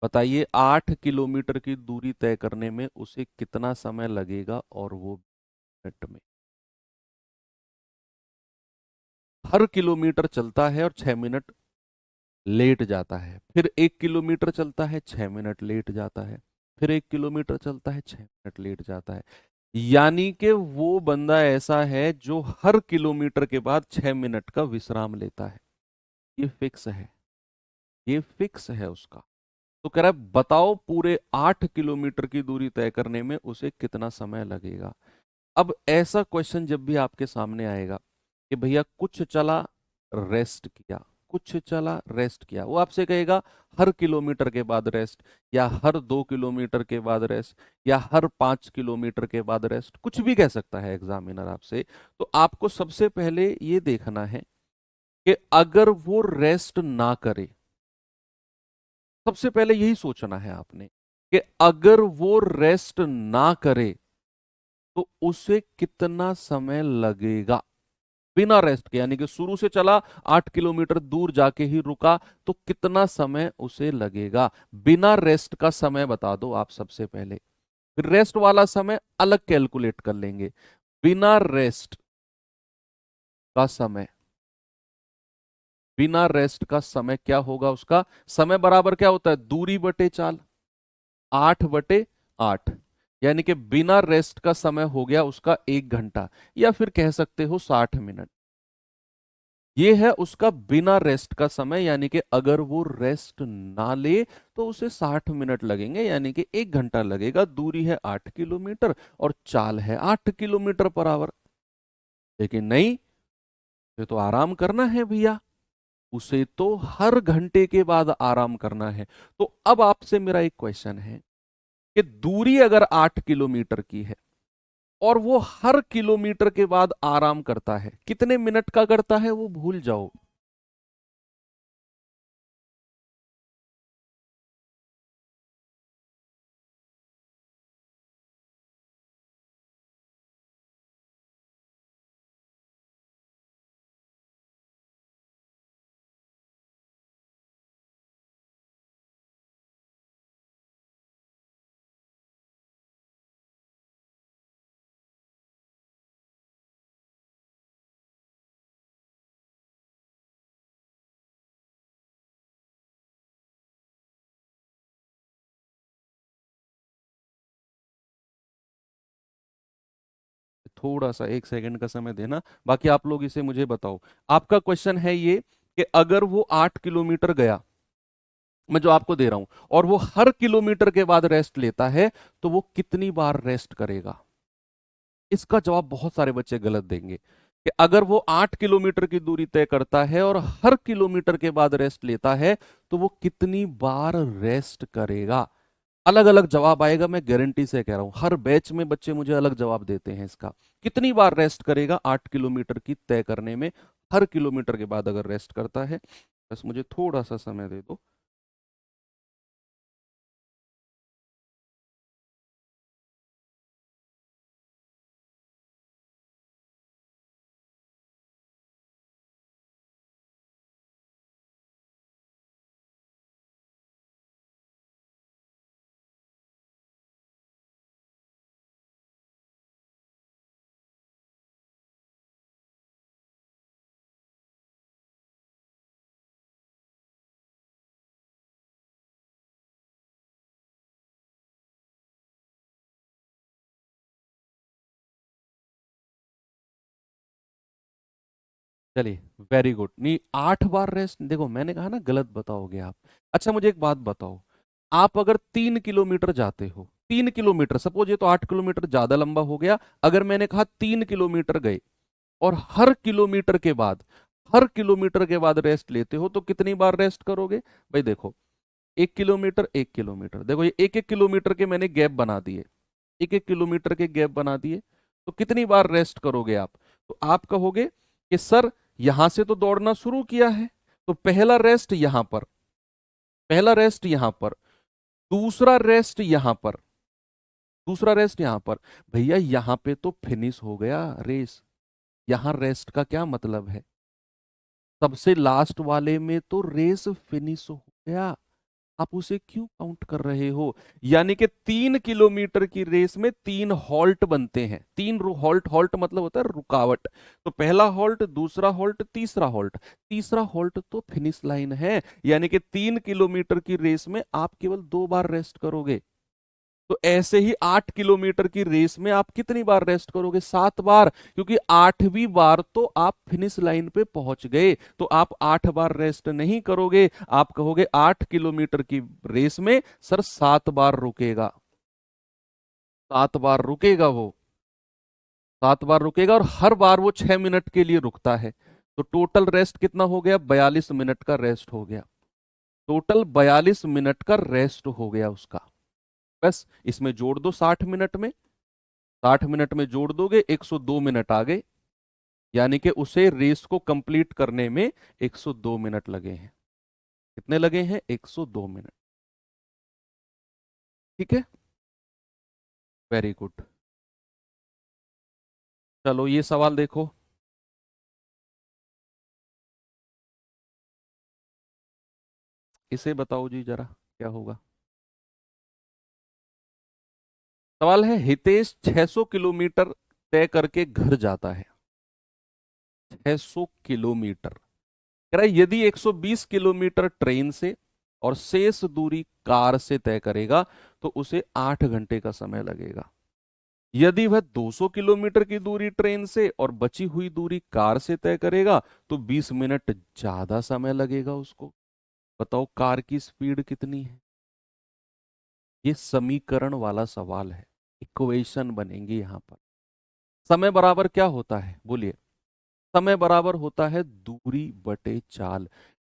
बताइए 8 किलोमीटर की दूरी तय करने में उसे कितना समय लगेगा, और वो मिनट में। हर किलोमीटर चलता है और 6 मिनट लेट जाता है, फिर 1 किलोमीटर चलता है 6 मिनट लेट जाता है, फिर 1 किलोमीटर चलता है 6 मिनट लेट जाता है। यानी कि वो बंदा ऐसा है जो हर किलोमीटर के बाद 6 मिनट का विश्राम लेता है। ये फिक्स है, ये फिक्स है उसका। तो कह रहा है बताओ पूरे 8 किलोमीटर की दूरी तय करने में उसे कितना समय लगेगा। अब ऐसा क्वेश्चन जब भी आपके सामने आएगा कि भैया कुछ चला रेस्ट किया, कुछ चला रेस्ट किया, वो आपसे कहेगा हर किलोमीटर के बाद रेस्ट, या हर 2 किलोमीटर के बाद रेस्ट, या हर 5 किलोमीटर के बाद रेस्ट, कुछ भी कह सकता है एग्जामिनर आपसे। तो आपको सबसे पहले ये देखना है कि अगर वो रेस्ट ना करे, सबसे पहले यही सोचना है आपने कि अगर वो रेस्ट ना करे तो उसे कितना समय लगेगा बिना रेस्ट के। यानी कि शुरू से चला, 8 किलोमीटर दूर जाके ही रुका, तो कितना समय उसे लगेगा। बिना रेस्ट का समय बता दो आप सबसे पहले, फिर रेस्ट वाला समय अलग कैलकुलेट कर लेंगे। बिना रेस्ट का समय, बिना रेस्ट का समय क्या होगा, उसका समय बराबर क्या होता है, दूरी बटे चाल, 8/8। यानी कि बिना रेस्ट का समय हो गया उसका 1 घंटा, या फिर कह सकते हो 60 मिनट। ये है उसका बिना रेस्ट का समय, यानी कि अगर वो रेस्ट ना ले तो उसे 60 मिनट लगेंगे, यानी कि 1 घंटा लगेगा। दूरी है 8 किलोमीटर और चाल है 8 किलोमीटर पर आवर। लेकिन नहीं, ये तो आराम करना है भैया, उसे तो हर घंटे के बाद आराम करना है। तो अब आपसे मेरा एक क्वेश्चन है कि दूरी अगर 8 किलोमीटर की है और वो हर किलोमीटर के बाद आराम करता है, कितने मिनट का करता है वो भूल जाओ। थोड़ा सा 1 सेकंड का समय देना, बाकी आप लोग इसे मुझे बताओ। आपका क्वेश्चन है ये कि अगर वो 8 किलोमीटर गया, मैं जो आपको दे रहा हूं, और वो हर किलोमीटर के बाद रेस्ट लेता है, तो वो कितनी बार रेस्ट करेगा? इसका जवाब बहुत सारे बच्चे गलत देंगे कि अगर वो 8 किलोमीटर की दूरी तय करता है और हर किलोमीटर के बाद रेस्ट लेता है, तो वो कितनी बार रेस्ट करेगा? अलग अलग जवाब आएगा, मैं गारंटी से कह रहा हूं। हर बैच में बच्चे मुझे अलग जवाब देते हैं इसका। कितनी बार रेस्ट करेगा 8 किलोमीटर की तय करने में? हर किलोमीटर के बाद अगर रेस्ट करता है। बस मुझे थोड़ा सा समय दे दो। चलिए, वेरी गुड। नहीं, 8 बार रेस्ट, देखो मैंने कहा ना गलत बताओगे आप। अच्छा मुझे एक बात बताओ, आप अगर 3 किलोमीटर जाते हो, 3 किलोमीटर, सपोज ये तो 8 किलोमीटर ज्यादा लंबा हो गया, अगर मैंने कहा 3 किलोमीटर गए और हर किलोमीटर के बाद रेस्ट लेते हो, तो कितनी बार रेस्ट करोगे? भाई देखो, 1 किलोमीटर 1 किलोमीटर, देखो ये 1 1 किलोमीटर के मैंने गैप बना दिए, 1 1 किलोमीटर के गैप बना दिए, तो कितनी बार रेस्ट करोगे आप? तो आप कहोगे कि सर यहां से तो दौड़ना शुरू किया है, तो पहला रेस्ट यहां पर, पहला रेस्ट यहां पर, दूसरा रेस्ट यहां पर, दूसरा रेस्ट यहां पर। भैया यहां पे तो फिनिश हो गया रेस, यहां रेस्ट का क्या मतलब है? सबसे लास्ट वाले में तो रेस फिनिश हो गया, आप उसे क्यों काउंट कर रहे हो? यानी कि 3 किलोमीटर की रेस में 3 हॉल्ट बनते हैं, हॉल्ट, हॉल्ट मतलब होता है रुकावट। तो पहला हॉल्ट, दूसरा हॉल्ट, तीसरा हॉल्ट, तीसरा हॉल्ट तो फिनिश लाइन है। यानी कि 3 किलोमीटर की रेस में आप केवल 2 बार रेस्ट करोगे। तो ऐसे ही 8 किलोमीटर की रेस में आप कितनी बार रेस्ट करोगे? 7 बार, क्योंकि 8वीं बार तो आप फिनिश लाइन पे पहुंच गए। तो आप 8 बार रेस्ट नहीं करोगे, आप कहोगे 8 किलोमीटर की रेस में सर 7 बार रुकेगा, 7 बार रुकेगा वो, 7 बार रुकेगा, और हर बार वो 6 मिनट के लिए रुकता है। तो टोटल रेस्ट कितना हो गया? 42 मिनट का रेस्ट हो गया, टोटल 42 मिनट का रेस्ट हो गया उसका। बस इसमें जोड़ दो 60 मिनट में, 60 मिनट में जोड़ दोगे 102 मिनट आ गए। यानी कि उसे रेस को कंप्लीट करने में 102 मिनट लगे हैं। कितने लगे हैं? 102 मिनट। ठीक है, वेरी गुड। चलो ये सवाल देखो, इसे बताओ जी जरा, क्या होगा? सवाल है, हितेश 600 किलोमीटर तय करके घर जाता है, 600 किलोमीटर। कह रहा है यदि 120 किलोमीटर ट्रेन से और शेष दूरी कार से तय करेगा, तो उसे 8 घंटे का समय लगेगा। यदि वह 200 किलोमीटर की दूरी ट्रेन से और बची हुई दूरी कार से तय करेगा, तो 20 मिनट ज्यादा समय लगेगा उसको। बताओ कार की स्पीड कितनी है? ये समीकरण वाला सवाल है, इक्वेशन बनेंगी यहां पर। समय बराबर क्या होता है बोलिए? समय बराबर होता है दूरी बटे चाल,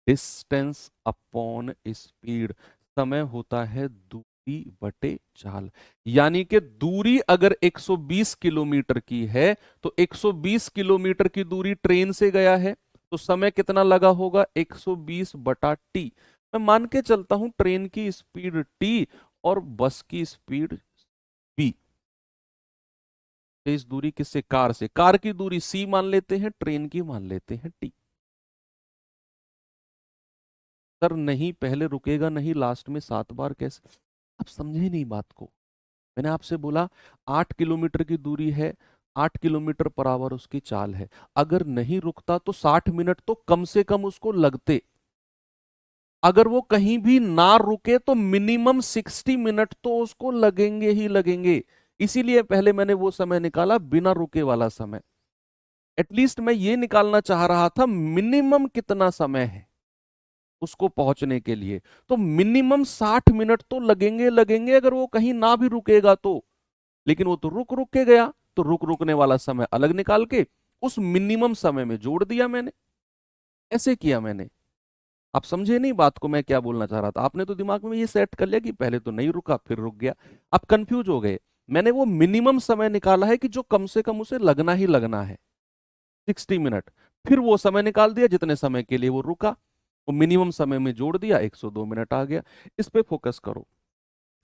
डिस्टेंस अपॉन स्पीड। समय होता है दूरी बटे चाल। यानी कि दूरी अगर 120 किलोमीटर की है, तो 120 किलोमीटर की दूरी ट्रेन से गया है, तो समय कितना लगा होगा? 120 बटा टी। मैं मान के चलता हूं ट्रेन की स्पीड टी और बस की स्पीड बी। इस दूरी किससे? कार से। कार की दूरी सी मान लेते हैं, ट्रेन की मान लेते हैं टी। सर नहीं, पहले रुकेगा नहीं, लास्ट में 7 बार कैसे? आप समझे नहीं बात को। मैंने आपसे बोला 8 किलोमीटर की दूरी है, 8 किलोमीटर पर आवर उसकी चाल है। अगर नहीं रुकता तो 60 मिनट तो कम से कम उसको लगते। अगर वो कहीं भी ना रुके तो मिनिमम 60 मिनट तो उसको लगेंगे ही लगेंगे। इसीलिए पहले मैंने वो समय निकाला, बिना रुके वाला समय। एटलीस्ट मैं ये निकालना चाह रहा था मिनिमम कितना समय है। उसको पहुंचने के लिए। तो मिनिमम 60 मिनट तो लगेंगे लगेंगे, अगर वो कहीं ना भी रुकेगा तो। लेकिन वो तो रुक रुक के गया, तो रुकने वाला समय अलग निकाल के उस मिनिमम समय में जोड़ दिया मैंने। ऐसे किया मैंने। आप समझे नहीं बात को, मैं क्या बोलना चाह रहा था? आपने तो दिमाग में ये सेट कर लिया कि पहले तो नहीं रुका फिर रुक गया, आप कंफ्यूज हो गए। मैंने वो मिनिमम समय निकाला है कि जो कम से कम उसे लगना ही लगना है, 60 मिनट। फिर वो समय निकाल दिया जितने समय के लिए वो रुका, वो मिनिमम समय में जोड़ दिया, 102 मिनट आ गया। इस पे फोकस करो।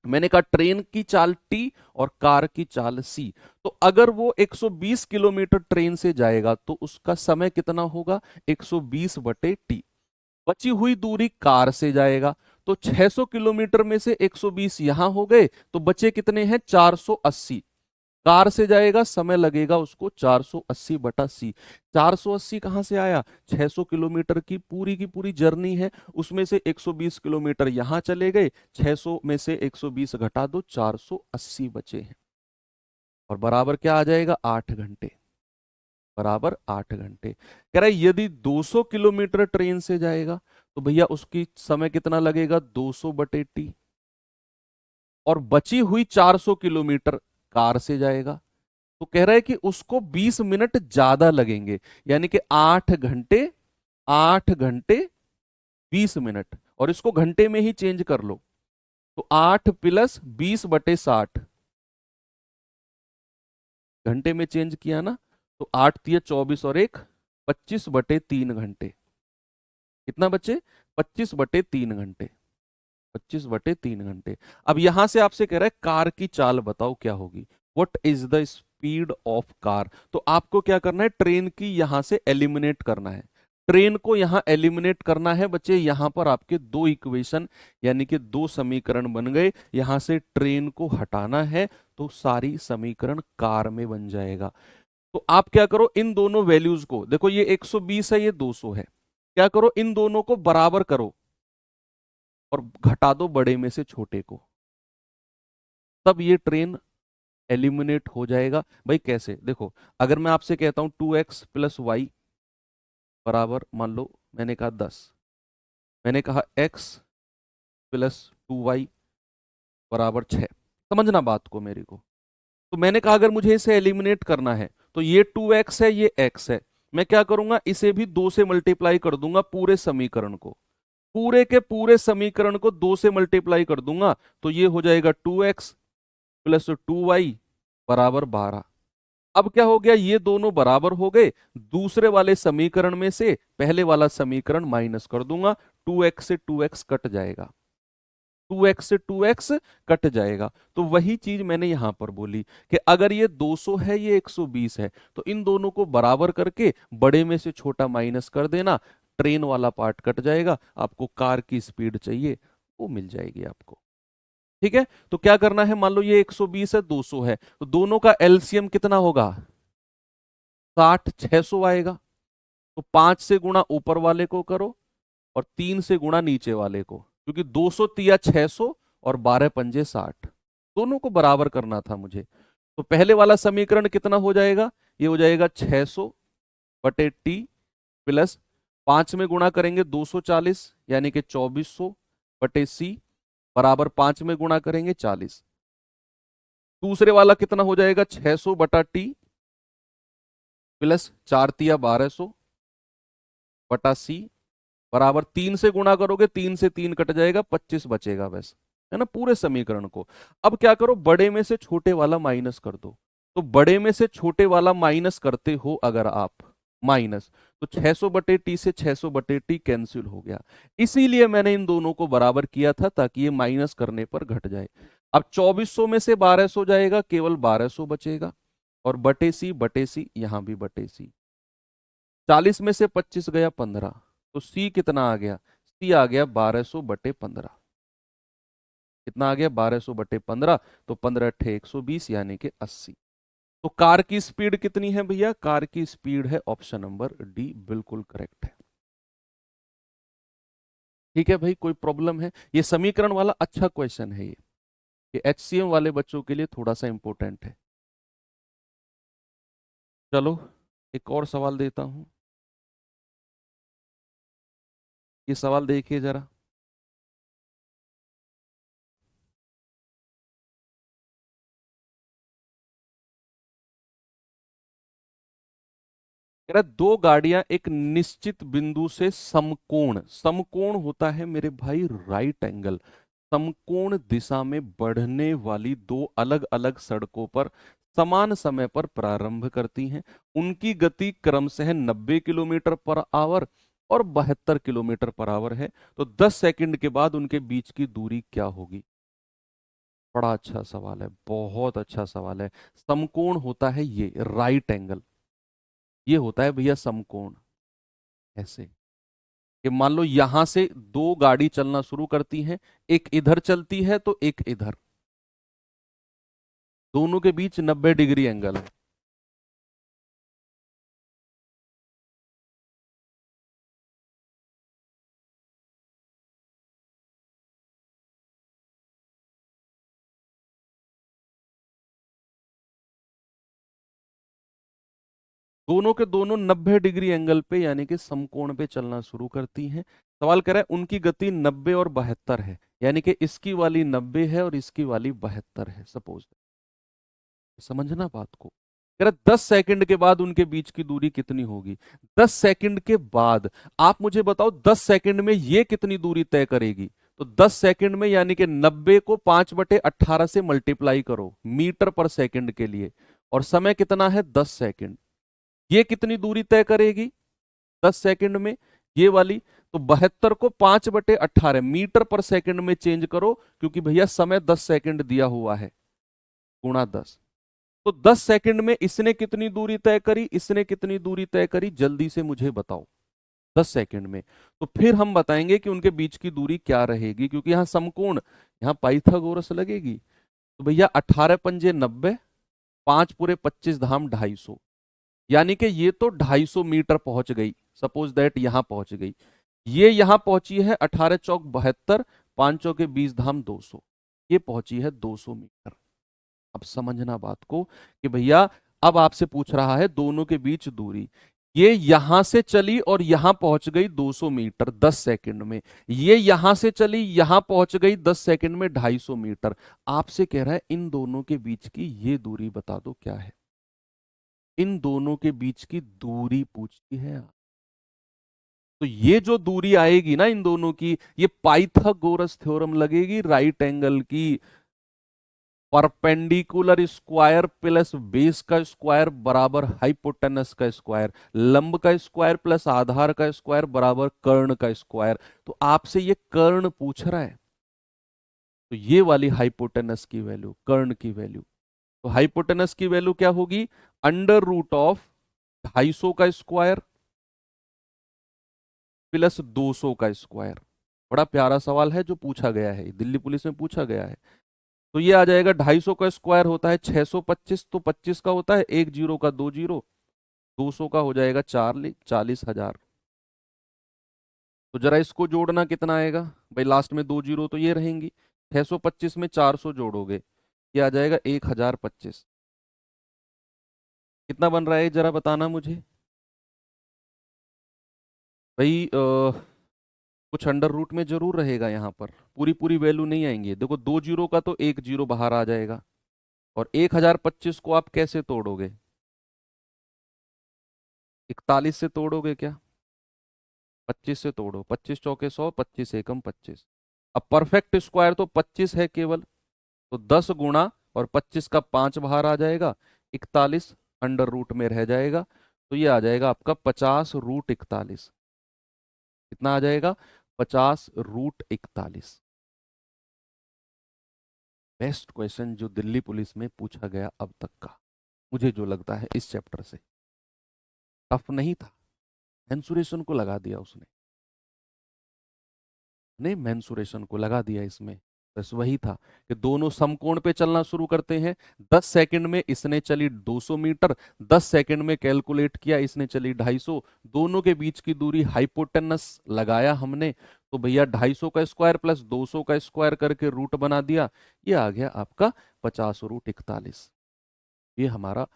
मैंने कहा ट्रेन की चाल टी और कार की चाल सी। तो अगर वो 120 किलोमीटर ट्रेन से जाएगा तो उसका समय कितना होगा? 120 बटे टी। बची हुई दूरी कार से जाएगा, तो 600 किलोमीटर में से 120 यहां हो गए, तो बचे कितने हैं? 480। कार से जाएगा, समय लगेगा उसको 480 बटा सी। 480 कहां से आया? 600 किलोमीटर की पूरी जर्नी है, उसमें से 120 किलोमीटर यहां चले गए, 600 में से 120 घटा दो, 480 बचे हैं। और बराबर क्या आ जाएगा? 8 घंटे। बराबर 8 घंटे। कह रहा है यदि 200 किलोमीटर ट्रेन से जाएगा तो भैया उसकी समय कितना लगेगा? 200 बटे टी। और बची हुई 400 किलोमीटर कार से जाएगा, तो कह रहा है कि उसको 20 मिनट ज्यादा लगेंगे, यानी कि 8 घंटे। 8 घंटे 20 मिनट, और इसको घंटे में ही चेंज कर लो, तो 8 + 20 बटे 60। घंटे में चेंज किया ना, तो 8 × 3 = 24 और 1 25 बटे 3 घंटे। कितना बचे? 25 बटे 3 घंटे। 25 बटे 3 घंटे। अब यहां से आपसे कह रहा है कार की चाल बताओ क्या होगी, what is the speed of car. तो आपको क्या करना है? ट्रेन की यहां से एलिमिनेट करना है। ट्रेन को यहां एलिमिनेट करना है बच्चे। यहां पर आपके दो इक्वेशन, यानी कि दो समीकरण बन गए। यहां से ट्रेन को हटाना है, तो सारी समीकरण कार में बन जाएगा। तो आप क्या करो, इन दोनों वैल्यूज को देखो, ये 120 है, ये 200 है। क्या करो, इन दोनों को बराबर करो और घटा दो बड़े में से छोटे को, तब ये ट्रेन एलिमिनेट हो जाएगा। भाई कैसे? देखो, अगर मैं आपसे कहता हूं 2x + y बराबर, मान लो मैंने कहा 10, मैंने कहा x + 2y बराबर 6। समझना बात को मेरी को। तो मैंने कहा अगर मुझे इसे एलिमिनेट करना है, तो ये 2x है, ये x है, मैं क्या करूंगा? इसे भी 2 से मल्टीप्लाई कर दूंगा, पूरे समीकरण को, पूरे के पूरे समीकरण को 2 से मल्टीप्लाई कर दूंगा, तो ये हो जाएगा 2x + 2y बराबर 12। अब क्या हो गया? ये दोनों बराबर हो गए। दूसरे वाले समीकरण में से पहले वाला समीकरण माइनस कर दूंगा, 2x से 2x कट जाएगा, 2x से 2x कट जाएगा। तो वही चीज मैंने यहां पर बोली कि अगर ये 200 है, ये 120 है, तो इन दोनों को बराबर करके बड़े में से छोटा माइनस कर देना, ट्रेन वाला पार्ट कट जाएगा, आपको कार की स्पीड चाहिए वो मिल जाएगी आपको। ठीक है? तो क्या करना है, मान लो ये 120 है, 200 है, तो दोनों का एलसीएम कितना होगा? 60, 600 आएगा। तो 5 से गुणा ऊपर वाले को करो और 3 से गुणा नीचे वाले को, क्योंकि 200 तिया 600 और 12 पंजे 60, दोनों को बराबर करना था मुझे। तो पहले वाला समीकरण कितना हो जाएगा? ये हो जाएगा 600 बटे टी प्लस 5 में गुणा करेंगे 240, यानी कि 2400 बटे सी बराबर 5 में गुणा करेंगे 40। दूसरे वाला कितना हो जाएगा? 600 बटा टी प्लस 4 तिया 1200 बटा सी बराबर 3 से गुणा करोगे, 3 से 3 कट जाएगा, 25 बचेगा बस, है ना, पूरे समीकरण को। अब क्या करो, बड़े में से छोटे वाला माइनस कर दो। तो बड़े में से छोटे वाला माइनस करते हो अगर आप, माइनस, तो 600 बटे टी से 600 बटे टी कैंसिल हो गया। इसीलिए मैंने इन दोनों को बराबर किया था, ताकि ये माइनस करने पर घट जाए। अब 2400 में से 1200 जाएगा, केवल 1200 बचेगा, और बटे सी यहां भी बटे सी। 40 में से 25 गया 15, तो सी कितना आ गया? सी आ गया 1200 बटे 15। कितना आ गया? 1200 बटे 15, तो 15 अट्ठे 120, यानी कि 80। तो कार की स्पीड कितनी है भैया? कार की स्पीड है ऑप्शन नंबर डी, बिल्कुल करेक्ट है। ठीक है भाई, कोई प्रॉब्लम है? ये समीकरण वाला अच्छा क्वेश्चन है ये एचसीएम वाले बच्चों के लिए थोड़ा सा इंपॉर्टेंट है। चलो एक और सवाल देता हूं। ये सवाल देखिए जरा। कह रहा है, दो गाड़ियां एक निश्चित बिंदु से समकोण, समकोण होता है मेरे भाई राइट एंगल, समकोण दिशा में बढ़ने वाली दो अलग अलग सड़कों पर समान समय पर प्रारंभ करती हैं। उनकी गति क्रमशः 90 किलोमीटर पर आवर और 72 किलोमीटर पर आवर है। तो 10 सेकंड के बाद उनके बीच की दूरी क्या होगी? बड़ा अच्छा सवाल है, बहुत अच्छा सवाल है। समकोण होता है ये राइट एंगल, ये होता है भैया समकोण। ऐसे कि मान लो यहां से दो गाड़ी चलना शुरू करती हैं, एक इधर चलती है तो एक इधर, दोनों के बीच 90 डिग्री एंगल है। दोनों के दोनों 90 डिग्री एंगल पे यानी कि समकोण पे चलना शुरू करती हैं। सवाल कर रहा है उनकी गति 90 और 72 है, यानी कि इसकी वाली 90 है और इसकी वाली 72 है सपोज। समझना बात को। कह रहा 10 सेकंड के बाद उनके बीच की दूरी कितनी होगी? 10 सेकंड के बाद आप मुझे बताओ, 10 सेकंड में ये कितनी दूरी तय करेगी? तो 10 सेकंड में यानी कि 90 को 5/18 से मल्टीप्लाई करो मीटर पर सेकंड के लिए, और समय कितना है? 10 सेकंड। ये कितनी दूरी तय करेगी 10 सेकंड में? ये वाली। तो 72 को 5/18 मीटर पर सेकंड में चेंज करो, क्योंकि भैया समय 10 सेकंड दिया हुआ है, गुणा 10। तो 10 सेकंड में इसने कितनी दूरी तय करी, इसने कितनी दूरी तय करी, जल्दी से मुझे बताओ। 10 सेकंड में। तो फिर हम बताएंगे कि उनके बीच की दूरी क्या रहेगी, क्योंकि यहां समकोण, यहां पाइथागोरस लगेगी। तो भैया 18 पंजे 90, 5 पूरे 25 धाम 250, यानी कि ये तो 250 मीटर पहुंच गई, सपोज दैट यहां पहुंच गई। ये यहां पहुंची है 18 चौक 72, 5 चौके 20 धाम 200, ये पहुंची है 200 मीटर। अब समझना बात को कि भैया अब आपसे पूछ रहा है दोनों के बीच दूरी। ये यहां से चली और यहां पहुंच गई 200 मीटर 10 सेकंड में। ये यहां से चली यहां पहुंच गई 10 सेकंड में 250 मीटर। आपसे कह रहा है इन दोनों के बीच की ये दूरी बता दो क्या है। इन दोनों के बीच की दूरी पूछी है। तो ये जो दूरी आएगी ना इन दोनों की, ये पाइथागोरस थ्योरम लगेगी राइट एंगल की। परपेंडिकुलर स्क्वायर प्लस बेस का स्क्वायर बराबर हाइपोटेनस का स्क्वायर, लंब का स्क्वायर प्लस आधार का स्क्वायर बराबर कर्ण का स्क्वायर। तो आपसे ये कर्ण पूछ रहा है, तो ये वाली हाइपोटेनस की वैल्यू, कर्ण की वैल्यू। तो हाइपोटेनस की वैल्यू क्या होगी? √ऑफ 250 का स्क्वायर प्लस 200 का स्क्वायर। बड़ा प्यारा सवाल है जो पूछा गया है, दिल्ली पुलिस में पूछा गया है। तो ये आ जाएगा 250 का स्क्वायर होता है 625, तो 25 का होता है एक जीरो का दो जीरो, 200 का हो जाएगा 40,000। तो जरा इसको जोड़ना कितना आएगा भाई, लास्ट में दो जीरो तो ये रहेंगी। 625 में 400 जोड़ोगे, ये आ जाएगा 1025। कितना बन रहा है जरा बताना मुझे भाई। कुछ अंडर रूट में जरूर रहेगा यहाँ पर, पूरी पूरी वैल्यू नहीं आएंगी। देखो दो जीरो का तो एक जीरो बाहर आ जाएगा, और 1025 को आप कैसे तोड़ोगे? 41 से तोड़ोगे क्या? 25 से तोड़ो, 25 चौके 100, 25 एकम 25। अब परफेक्ट स्क्वायर तो 25 है केवल, तो 10 गुणा और 25 का 5 बाहर आ जाएगा, 41 अंडर रूट में रह जाएगा। तो ये आ जाएगा आपका 50√41। कितना आ जाएगा? 50√41। बेस्ट क्वेश्चन जो दिल्ली पुलिस में पूछा गया अब तक का, मुझे जो लगता है इस चैप्टर से। टफ नहीं था, मेंसुरेशन को लगा दिया उसने, नहीं मेंसुरेशन को लगा दिया इसमें। बस वही था कि दोनों समकोण पे चलना शुरू करते हैं। 10 सेकंड में इसने चली 200 मीटर, 10 सेकंड में कैलकुलेट किया इसने चली 250। दोनों के बीच की दूरी हाइपोटेनस लगाया हमने, तो भैया 250 का स्क्वायर प्लस 200 का स्क्वायर करके रूट बना दिया। ये आ गया आपका 50√41। ये हमारा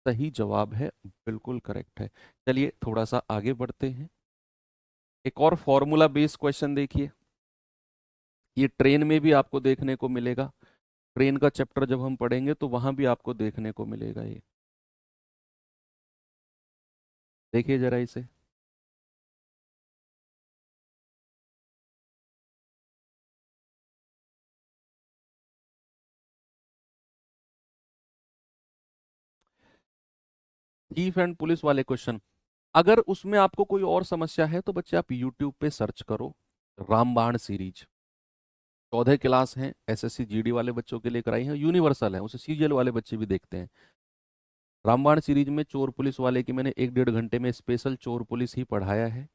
सही जवाब है, बिल्कुल करेक्ट है। चलिए थोड़ा सा आगे बढ़ते हैं। एक और फॉर्मूला बेस्ड क्वेश्चन देखिए, ये ट्रेन में भी आपको देखने को मिलेगा। ट्रेन का चैप्टर जब हम पढ़ेंगे तो वहां भी आपको देखने को मिलेगा ये। देखिए जरा इसे। थीफ एंड पुलिस वाले क्वेश्चन, अगर उसमें आपको कोई और समस्या है तो बच्चे आप यूट्यूब पे सर्च करो, रामबाण सीरीज। 14 क्लास हैं, एसएससी जीडी वाले बच्चों के लिए कराई है, यूनिवर्सल है, उसे सीजीएल वाले बच्चे भी देखते हैं। रामबाण सीरीज में चोर पुलिस वाले की मैंने 1-1.5 घंटे में स्पेशल चोर पुलिस ही पढ़ाया है।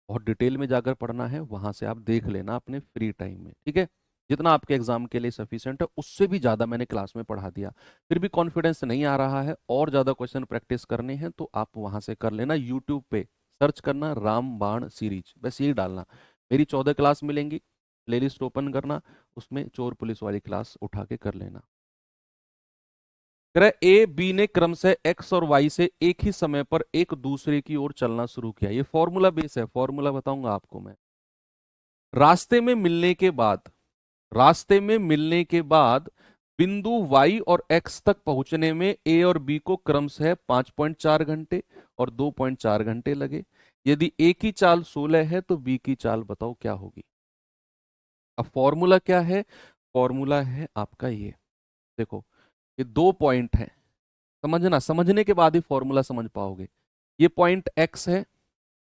बहुत डिटेल में जाकर पढ़ना है, वहां से आप देख लेना अपने फ्री टाइम में, ठीक है। जितना आपके एग्जाम के लिए सफिशिएंट है उससे भी ज्यादा मैंने क्लास में पढ़ा दिया। फिर भी कॉन्फिडेंस नहीं आ रहा है और ज्यादा क्वेश्चन प्रैक्टिस करने हैं तो आप वहां से कर लेना, यूट्यूब पे सर्च करना रामबाण सीरीज, बस यही डालना। मेरी 14 क्लास मिलेंगी, प्लेलिस्ट ओपन करना, उसमें चोर पुलिस वाली क्लास उठा के कर लेना। ए बी ने क्रमशः एक्स और वाई से एक ही समय पर एक दूसरे की ओर चलना शुरू किया। ये फॉर्मूला बेस है, फॉर्मूला बताऊंगा आपको मैं। रास्ते में मिलने के बाद, रास्ते में मिलने के बाद बिंदु y और x तक पहुंचने में a और b को क्रमशः 5.4 घंटे और 2.4 घंटे लगे। यदि a की चाल 16 है तो b की चाल बताओ क्या होगी। अब फॉर्मूला क्या है, फॉर्मूला है आपका ये, देखो ये 2 पॉइंट है, समझना, समझने के बाद ही फॉर्मूला समझ पाओगे। ये पॉइंट x है,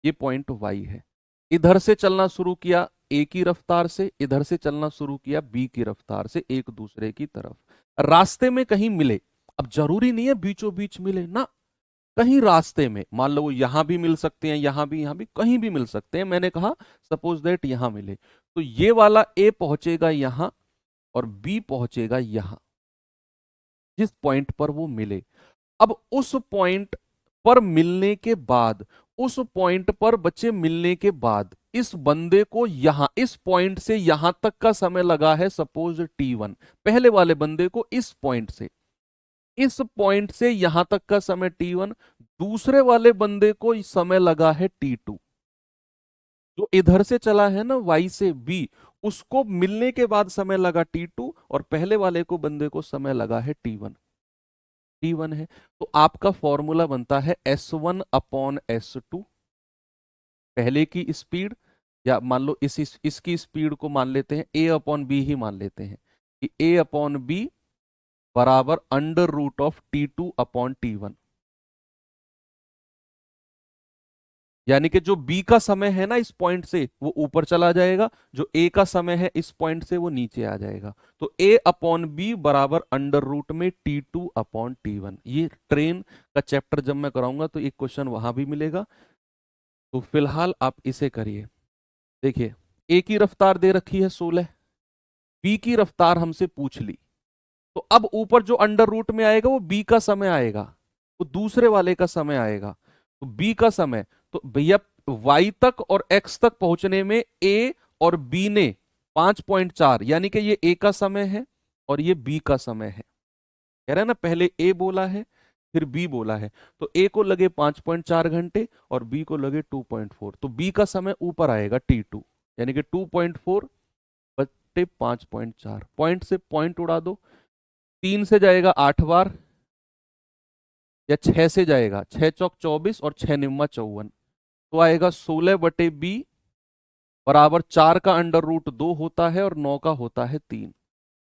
ये पॉइंट y है। इधर से चलना शुरू किया ए की रफ्तार से, इधर से चलना शुरू किया बी की रफ्तार से, एक दूसरे की तरफ। रास्ते में कहीं मिले, अब जरूरी नहीं है बीचों बीच मिले ना, कहीं रास्ते में, मान लो यहां भी मिल सकते हैं, यहां भी कहीं भी मिल सकते हैं। मैंने कहा सपोज दैट यहां मिले, तो ये वाला ए पहुंचेगा यहां और बी पहुंचेगा यहां, जिस पॉइंट पर वो मिले। अब उस पॉइंट पर मिलने के बाद, उस पॉइंट पर बच्चे मिलने के बाद इस बंदे को यहां, इस पॉइंट से यहां तक का समय लगा है सपोज T1। पहले वाले बंदे को इस पॉइंट से, इस पॉइंट से यहां तक का समय T1, दूसरे वाले बंदे को समय लगा है T2। जो इधर से चला है ना Y से B, उसको मिलने के बाद समय लगा T2 और पहले वाले को बंदे को समय लगा है T1। T1 है, तो आपका फॉर्मूला बनता है S1/S2, पहले की स्पीड, या मान लो इसकी स्पीड को मान लेते हैं A/B ही मान लेते हैं कि A/B बराबर √T2/T1। यानी कि जो B का समय है ना इस पॉइंट से वो ऊपर चला जाएगा, जो A का समय है इस पॉइंट से वो नीचे आ जाएगा। तो A/B बराबर अंडर रूट में T2/T1। ये ट्रेन का चैप्टर जब मैं कराऊंगा तो एक क्वेश्चन वहां भी मिलेगा। तो फिलहाल आप इसे करिए। देखिए A की रफ्तार दे रखी है 16, B की रफ्तार हमसे पूछ ली, तो अब ऊपर जो अंडर रूट में आएगा वो B का समय आएगा, वो दूसरे वाले का समय आएगा। तो B का समय, तो भैया Y तक और X तक पहुंचने में A और B ने 5.4, यानी कि ये A का समय है और ये B का समय है। कह रहे हैं ना, पहले A बोला है फिर B बोला है, तो A को लगे 5.4 घंटे और B को लगे 2.4, तो B का समय ऊपर आएगा T2, यानी कि 2.4 बट्टे 5.4, पॉइंट से पॉइंट उड़ा दो, 3 से जाएगा 8 बार, या 6 से जाएगा, 6 चौक 24 और 6 निम्मा 54, तो आएगा 16/B बराबर 4 का अंडर रूट 2 होता है और 9 का होता है 3,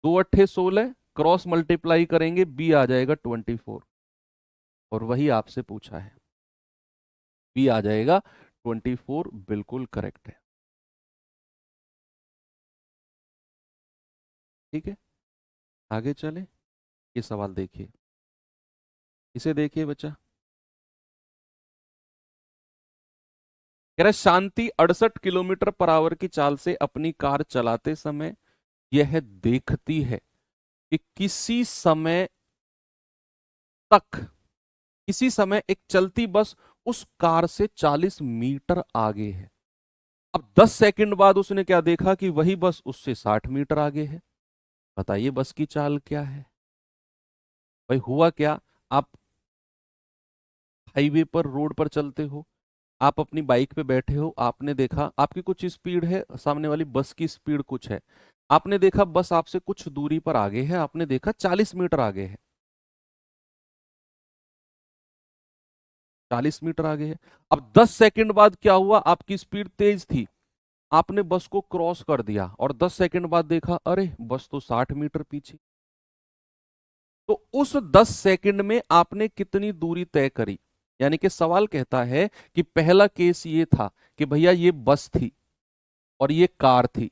2 × 8 = 16, क्रॉस मल्टीप्लाई करेंगे B आ जाएगा 24, और वही आपसे पूछा है, B आ जाएगा 24, बिल्कुल करेक्ट है। ठीक है, आगे चले। ये सवाल देखिए, इसे देखिए बच्चा, कह रहा है शांति 68 किलोमीटर पर आवर की चाल से अपनी कार चलाते समय यह देखती है कि तक किसी समय एक चलती बस उस कार से 40 मीटर आगे है। अब 10 सेकंड बाद उसने क्या देखा कि वही बस उससे 60 मीटर आगे है। बताइए बस की चाल क्या है। भाई हुआ क्या, आप हाईवे पर, रोड पर चलते हो, आप अपनी बाइक पे बैठे हो, आपने देखा आपकी कुछ स्पीड है, सामने वाली बस की स्पीड कुछ है। आपने देखा बस आपसे कुछ दूरी पर आगे है, आपने देखा 40 मीटर आगे है, 40 मीटर आगे है। अब 10 सेकंड बाद क्या हुआ, आपकी स्पीड तेज थी, आपने बस को क्रॉस कर दिया और 10 सेकंड बाद देखा अरे बस तो 60 मीटर पीछे। तो उस 10 सेकंड में आपने कितनी दूरी तय करी? यानी कि सवाल कहता है कि पहला केस ये था कि भैया ये बस थी और ये कार थी,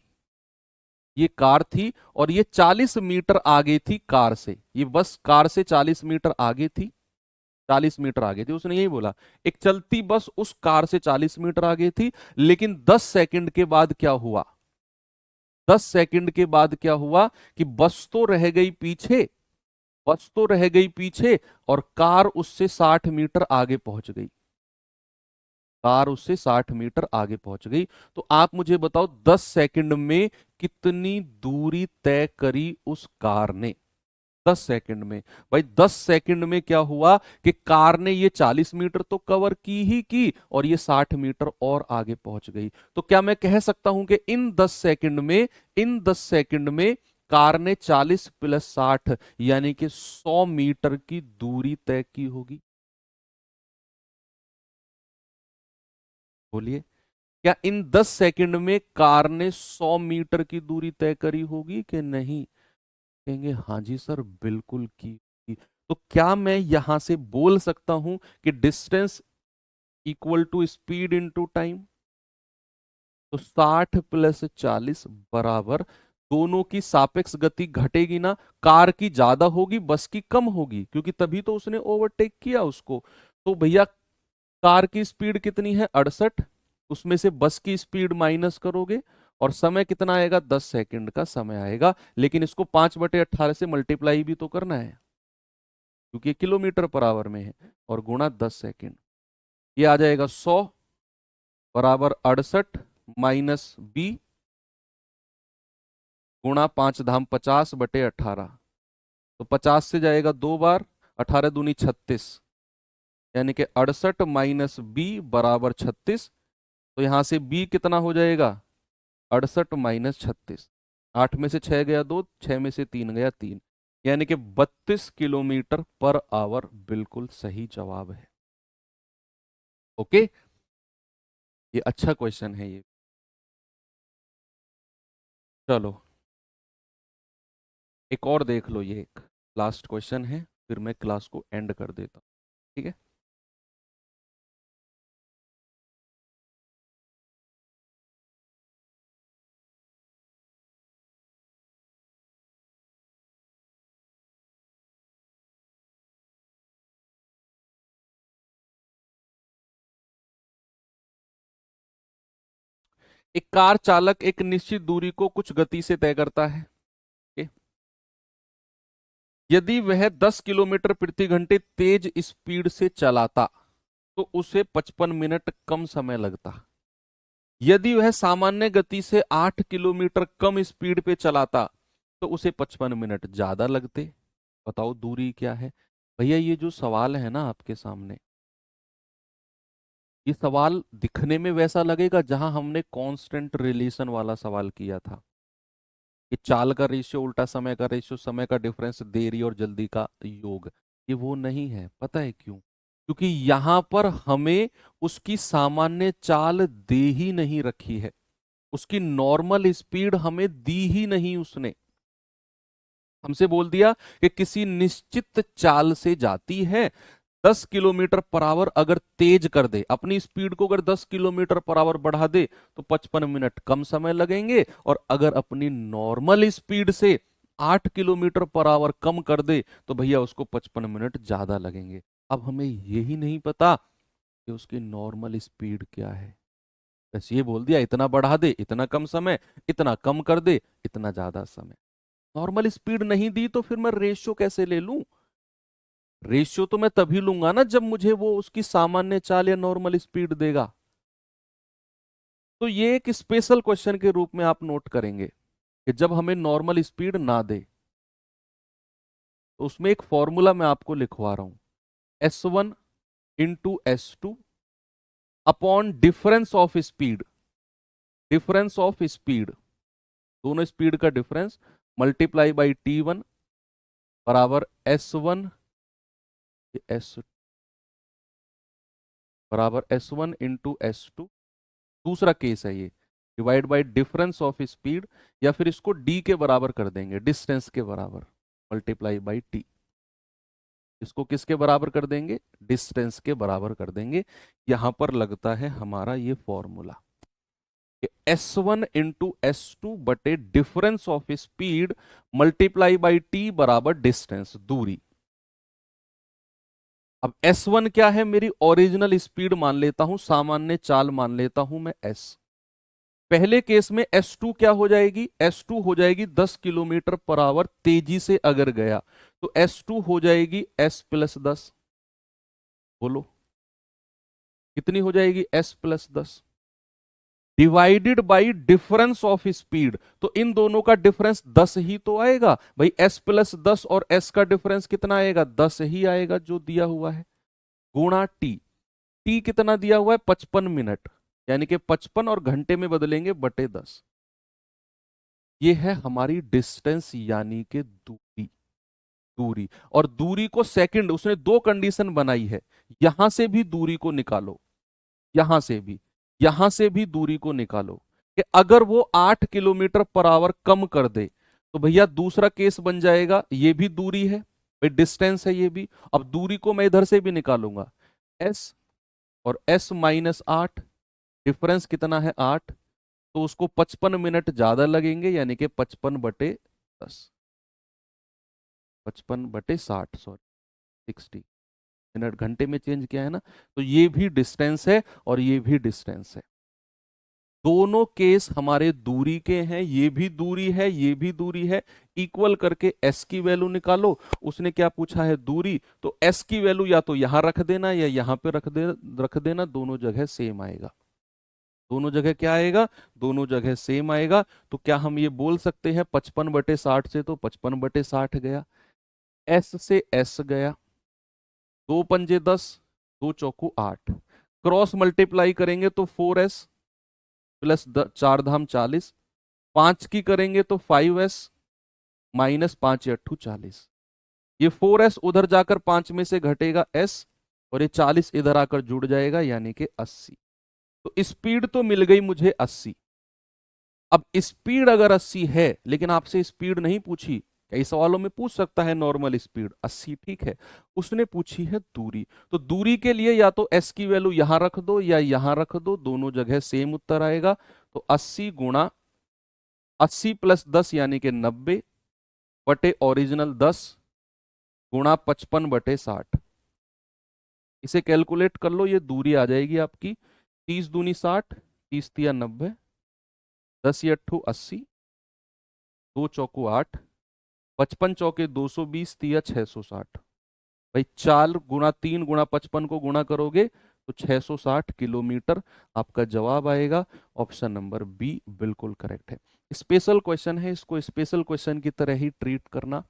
ये कार थी और ये 40 मीटर आगे थी कार से, ये बस कार से 40 मीटर आगे थी, 40 मीटर आगे थी, उसने यही बोला। एक चलती बस उस कार से 40 मीटर आगे थी, लेकिन 10 सेकंड के बाद क्या हुआ, 10 सेकंड के बाद क्या हुआ कि बस तो रह गई पीछे, बस तो रह गई पीछे और कार उससे 60 मीटर आगे पहुंच गई, कार उससे 60 मीटर आगे पहुंच गई। तो आप मुझे बताओ 10 सेकंड में कितनी दूरी तय करी उस कार ने? 10 सेकंड में। भाई 10 सेकंड में क्या हुआ कि कार ने ये 40 मीटर तो कवर की ही की और ये 60 मीटर और आगे पहुंच गई। तो क्या मैं कह सकता हूं कि इन 10 सेकंड में कार ने 40 + 60 यानी कि 100 मीटर की दूरी तय की होगी? बोलिए, क्या इन 10 सेकंड में कार ने 100 मीटर की दूरी तय करी होगी कि नहीं? कहेंगे हाँ जी सर, बिल्कुल की। तो क्या मैं यहां से बोल सकता हूं कि distance equal to speed into time? तो 60 + 40 बराबर, दोनों की सापेक्ष गति घटेगी ना, कार की ज्यादा होगी बस की कम होगी, क्योंकि तभी तो उसने ओवरटेक किया उसको। तो भैया कार की स्पीड कितनी है, 68, उसमें से बस की स्पीड माइनस करोगे और समय कितना आएगा, 10 सेकंड का समय आएगा। लेकिन इसको 5/18 से मल्टीप्लाई भी तो करना है, क्योंकि ये किलोमीटर पर आवर में है, और गुणा 10 सेकंड, ये आ जाएगा 100 बराबर 68 -20 गुणा 5 धाम 50/18। तो 50 से जाएगा 2 बार, 18×2 = 36, यानी कि 68 -20 बराबर 36। तो यहां से बी कितना हो जाएगा, 68 -36, 8 में से 6 गया 2, 6 में से 3 गया 3, यानी कि 32 किलोमीटर पर आवर बिल्कुल सही जवाब है। ओके, ये अच्छा क्वेश्चन है ये। चलो एक और देख लो, ये एक लास्ट क्वेश्चन है, फिर मैं क्लास को एंड कर देता हूँ, ठीक है? एक कार चालक एक निश्चित दूरी को कुछ गति से तय करता है, ठीक? यदि वह 10 किलोमीटर प्रति घंटे तेज स्पीड से चलाता तो उसे 55 मिनट कम समय लगता। यदि वह सामान्य गति से 8 किलोमीटर कम स्पीड पे चलाता तो उसे 55 मिनट ज्यादा लगते। बताओ दूरी क्या है? भैया ये जो सवाल है ना आपके सामने, ये सवाल दिखने में वैसा लगेगा जहां हमने कांस्टेंट रिलेशन वाला सवाल किया था, कि चाल का रेशियो, उल्टा समय का रेशियो, समय का डिफरेंस, देरी और जल्दी का योग। ये वो नहीं है, पता है क्यों? क्योंकि यहां पर हमें उसकी सामान्य चाल दे ही नहीं रखी है, उसकी नॉर्मल स्पीड हमें दी ही नहीं उसने। हमसे बोल दिया कि किसी निश्चित चाल से जाती है, 10 किलोमीटर पर आवर अगर तेज कर दे, अपनी स्पीड को अगर 10 किलोमीटर पर आवर बढ़ा दे तो 55 मिनट कम समय लगेंगे, और अगर अपनी नॉर्मल स्पीड से 8 किलोमीटर पर आवर कम कर दे तो भैया उसको 55 मिनट ज्यादा लगेंगे। अब हमें यही नहीं पता कि उसकी नॉर्मल स्पीड क्या है, बस ये बोल दिया इतना बढ़ा दे इतना कम समय, इतना कम कर दे इतना ज्यादा समय। नॉर्मल स्पीड नहीं दी तो फिर मैं रेशियो कैसे ले लूं? रेशियो तो मैं तभी लूंगा ना जब मुझे वो उसकी सामान्य चाल या नॉर्मल स्पीड देगा। तो ये एक स्पेशल क्वेश्चन के रूप में आप नोट करेंगे कि जब हमें नॉर्मल स्पीड ना दे तो उसमें एक फॉर्मूला मैं आपको लिखवा रहा हूं, S1 × S2 upon difference of speed, difference of speed, दोनों स्पीड का डिफरेंस मल्टीप्लाई बाई T1 बराबर S1 एस बराबर S1 इंटू S2। दूसरा केस है ये, divide by difference of speed, या फिर इसको D के बराबर कर देंगे, डिस्टेंस के बराबर, मल्टीप्लाई बाई T। इसको किसके बराबर कर देंगे, डिस्टेंस के बराबर कर देंगे। यहां पर लगता है हमारा ये फॉर्मूला, S1 इंटू S2 बटे difference of speed multiply by T बराबर डिस्टेंस, दूरी। अब S1 क्या है, मेरी ओरिजिनल स्पीड मान लेता हूं, सामान्य चाल मान लेता हूं मैं S। पहले केस में S2 क्या हो जाएगी, S2 हो जाएगी 10 किलोमीटर पर आवर तेजी से अगर गया, तो S2 हो जाएगी S प्लस 10। बोलो कितनी हो जाएगी, S plus 10 divided by difference of speed. तो इन दोनों का डिफरेंस 10 ही तो आएगा भाई, S प्लस 10 और S का डिफरेंस कितना आएगा, 10 ही आएगा जो दिया हुआ है, गुणा T। T कितना दिया हुआ है, 55 मिनट, यानी कि 55 और घंटे में बदलेंगे बटे 10। ये है हमारी डिस्टेंस यानी कि दूरी, दूरी। और दूरी को सेकंड, उसने दो कंडीशन बनाई है, यहां से भी दूरी को निकालो, यहां से भी, यहां से भी दूरी को निकालो, कि अगर वो 8 किलोमीटर पर आवर कम कर दे तो भैया दूसरा केस बन जाएगा, ये भी दूरी है भाई, डिस्टेंस है ये भी। अब दूरी को मैं इधर से भी निकालूंगा, S और S माइनस 8, डिफरेंस कितना है 8, तो उसको 55 मिनट ज्यादा लगेंगे, यानी कि 55 बटे 10, 55 बटे 60, सॉरी 60 मिनट, घंटे में चेंज किया है ना। तो ये भी डिस्टेंस है और ये भी डिस्टेंस है, दोनों केस हमारे दूरी के हैं, ये भी दूरी है ये भी दूरी है। इक्वल करके S की वैल्यू निकालो, उसने क्या पूछा है, दूरी, तो S की वैल्यू या तो यहां रख देना या यहां पे रख देना, दोनों जगह सेम आएगा, दोनों जगह क्या आएगा, दोनों जगह सेम आएगा। तो क्या हम ये बोल सकते हैं 55 बटे 60 से, तो 55 बटे 60 गया, S से S गया, 2 पंजे 10, 2 चौकू 8, क्रॉस मल्टीप्लाई करेंगे तो 4S प्लस 4 धाम 40, 5 की करेंगे तो 5S माइनस 5 अट्ठू 40। ये 4S उधर जाकर 5 में से घटेगा S, और ये 40 इधर आकर जुड़ जाएगा, यानी कि 80। तो स्पीड तो मिल गई मुझे 80। अब स्पीड अगर 80 है, लेकिन आपसे स्पीड नहीं पूछी, कई सवालों में पूछ सकता है नॉर्मल स्पीड 80, ठीक है, उसने पूछी है दूरी। तो दूरी के लिए या तो S की वैल्यू यहां रख दो या यहां रख दो, दोनों जगह सेम उत्तर आएगा। तो 80 गुणा 80 प्लस 10 यानी कि 90 बटे ओरिजिनल 10 गुणा 55 बटे 60। इसे कैलकुलेट कर लो, ये दूरी आ जाएगी आपकी 30 दूनी 60, 30 तिया 90, 10 अट्ठू 80, 2 चौकू 8, 55 चौके 220 तिया 660। भाई 4 गुणा 3 गुणा 55 को गुणा करोगे तो 660 किलोमीटर आपका जवाब आएगा। ऑप्शन नंबर बी बिल्कुल करेक्ट है। स्पेशल क्वेश्चन है, इसको स्पेशल क्वेश्चन की तरह ही ट्रीट करना,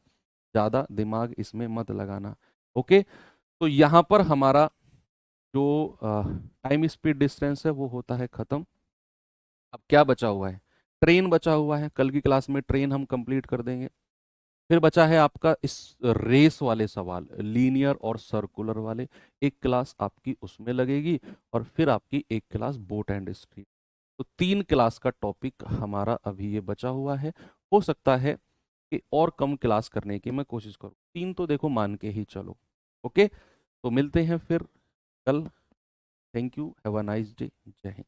ज्यादा दिमाग इसमें मत लगाना। ओके, तो यहां पर हमारा जो टाइम स्पीड डिस्टेंस है वो होता है खत्म। अब क्या बचा हुआ है, ट्रेन बचा हुआ है, कल की क्लास में ट्रेन हम कंप्लीट कर देंगे। फिर बचा है आपका इस रेस वाले सवाल, लीनियर और सर्कुलर वाले, एक क्लास आपकी उसमें लगेगी, और फिर आपकी एक क्लास बोट एंड स्ट्रीम। तो 3 क्लास का टॉपिक हमारा अभी ये बचा हुआ है। हो सकता है कि और कम क्लास करने की मैं कोशिश करूँ, 3 तो देखो मान के ही चलो। ओके, तो मिलते हैं फिर कल। Thank you, have a nice day, जय हिंद।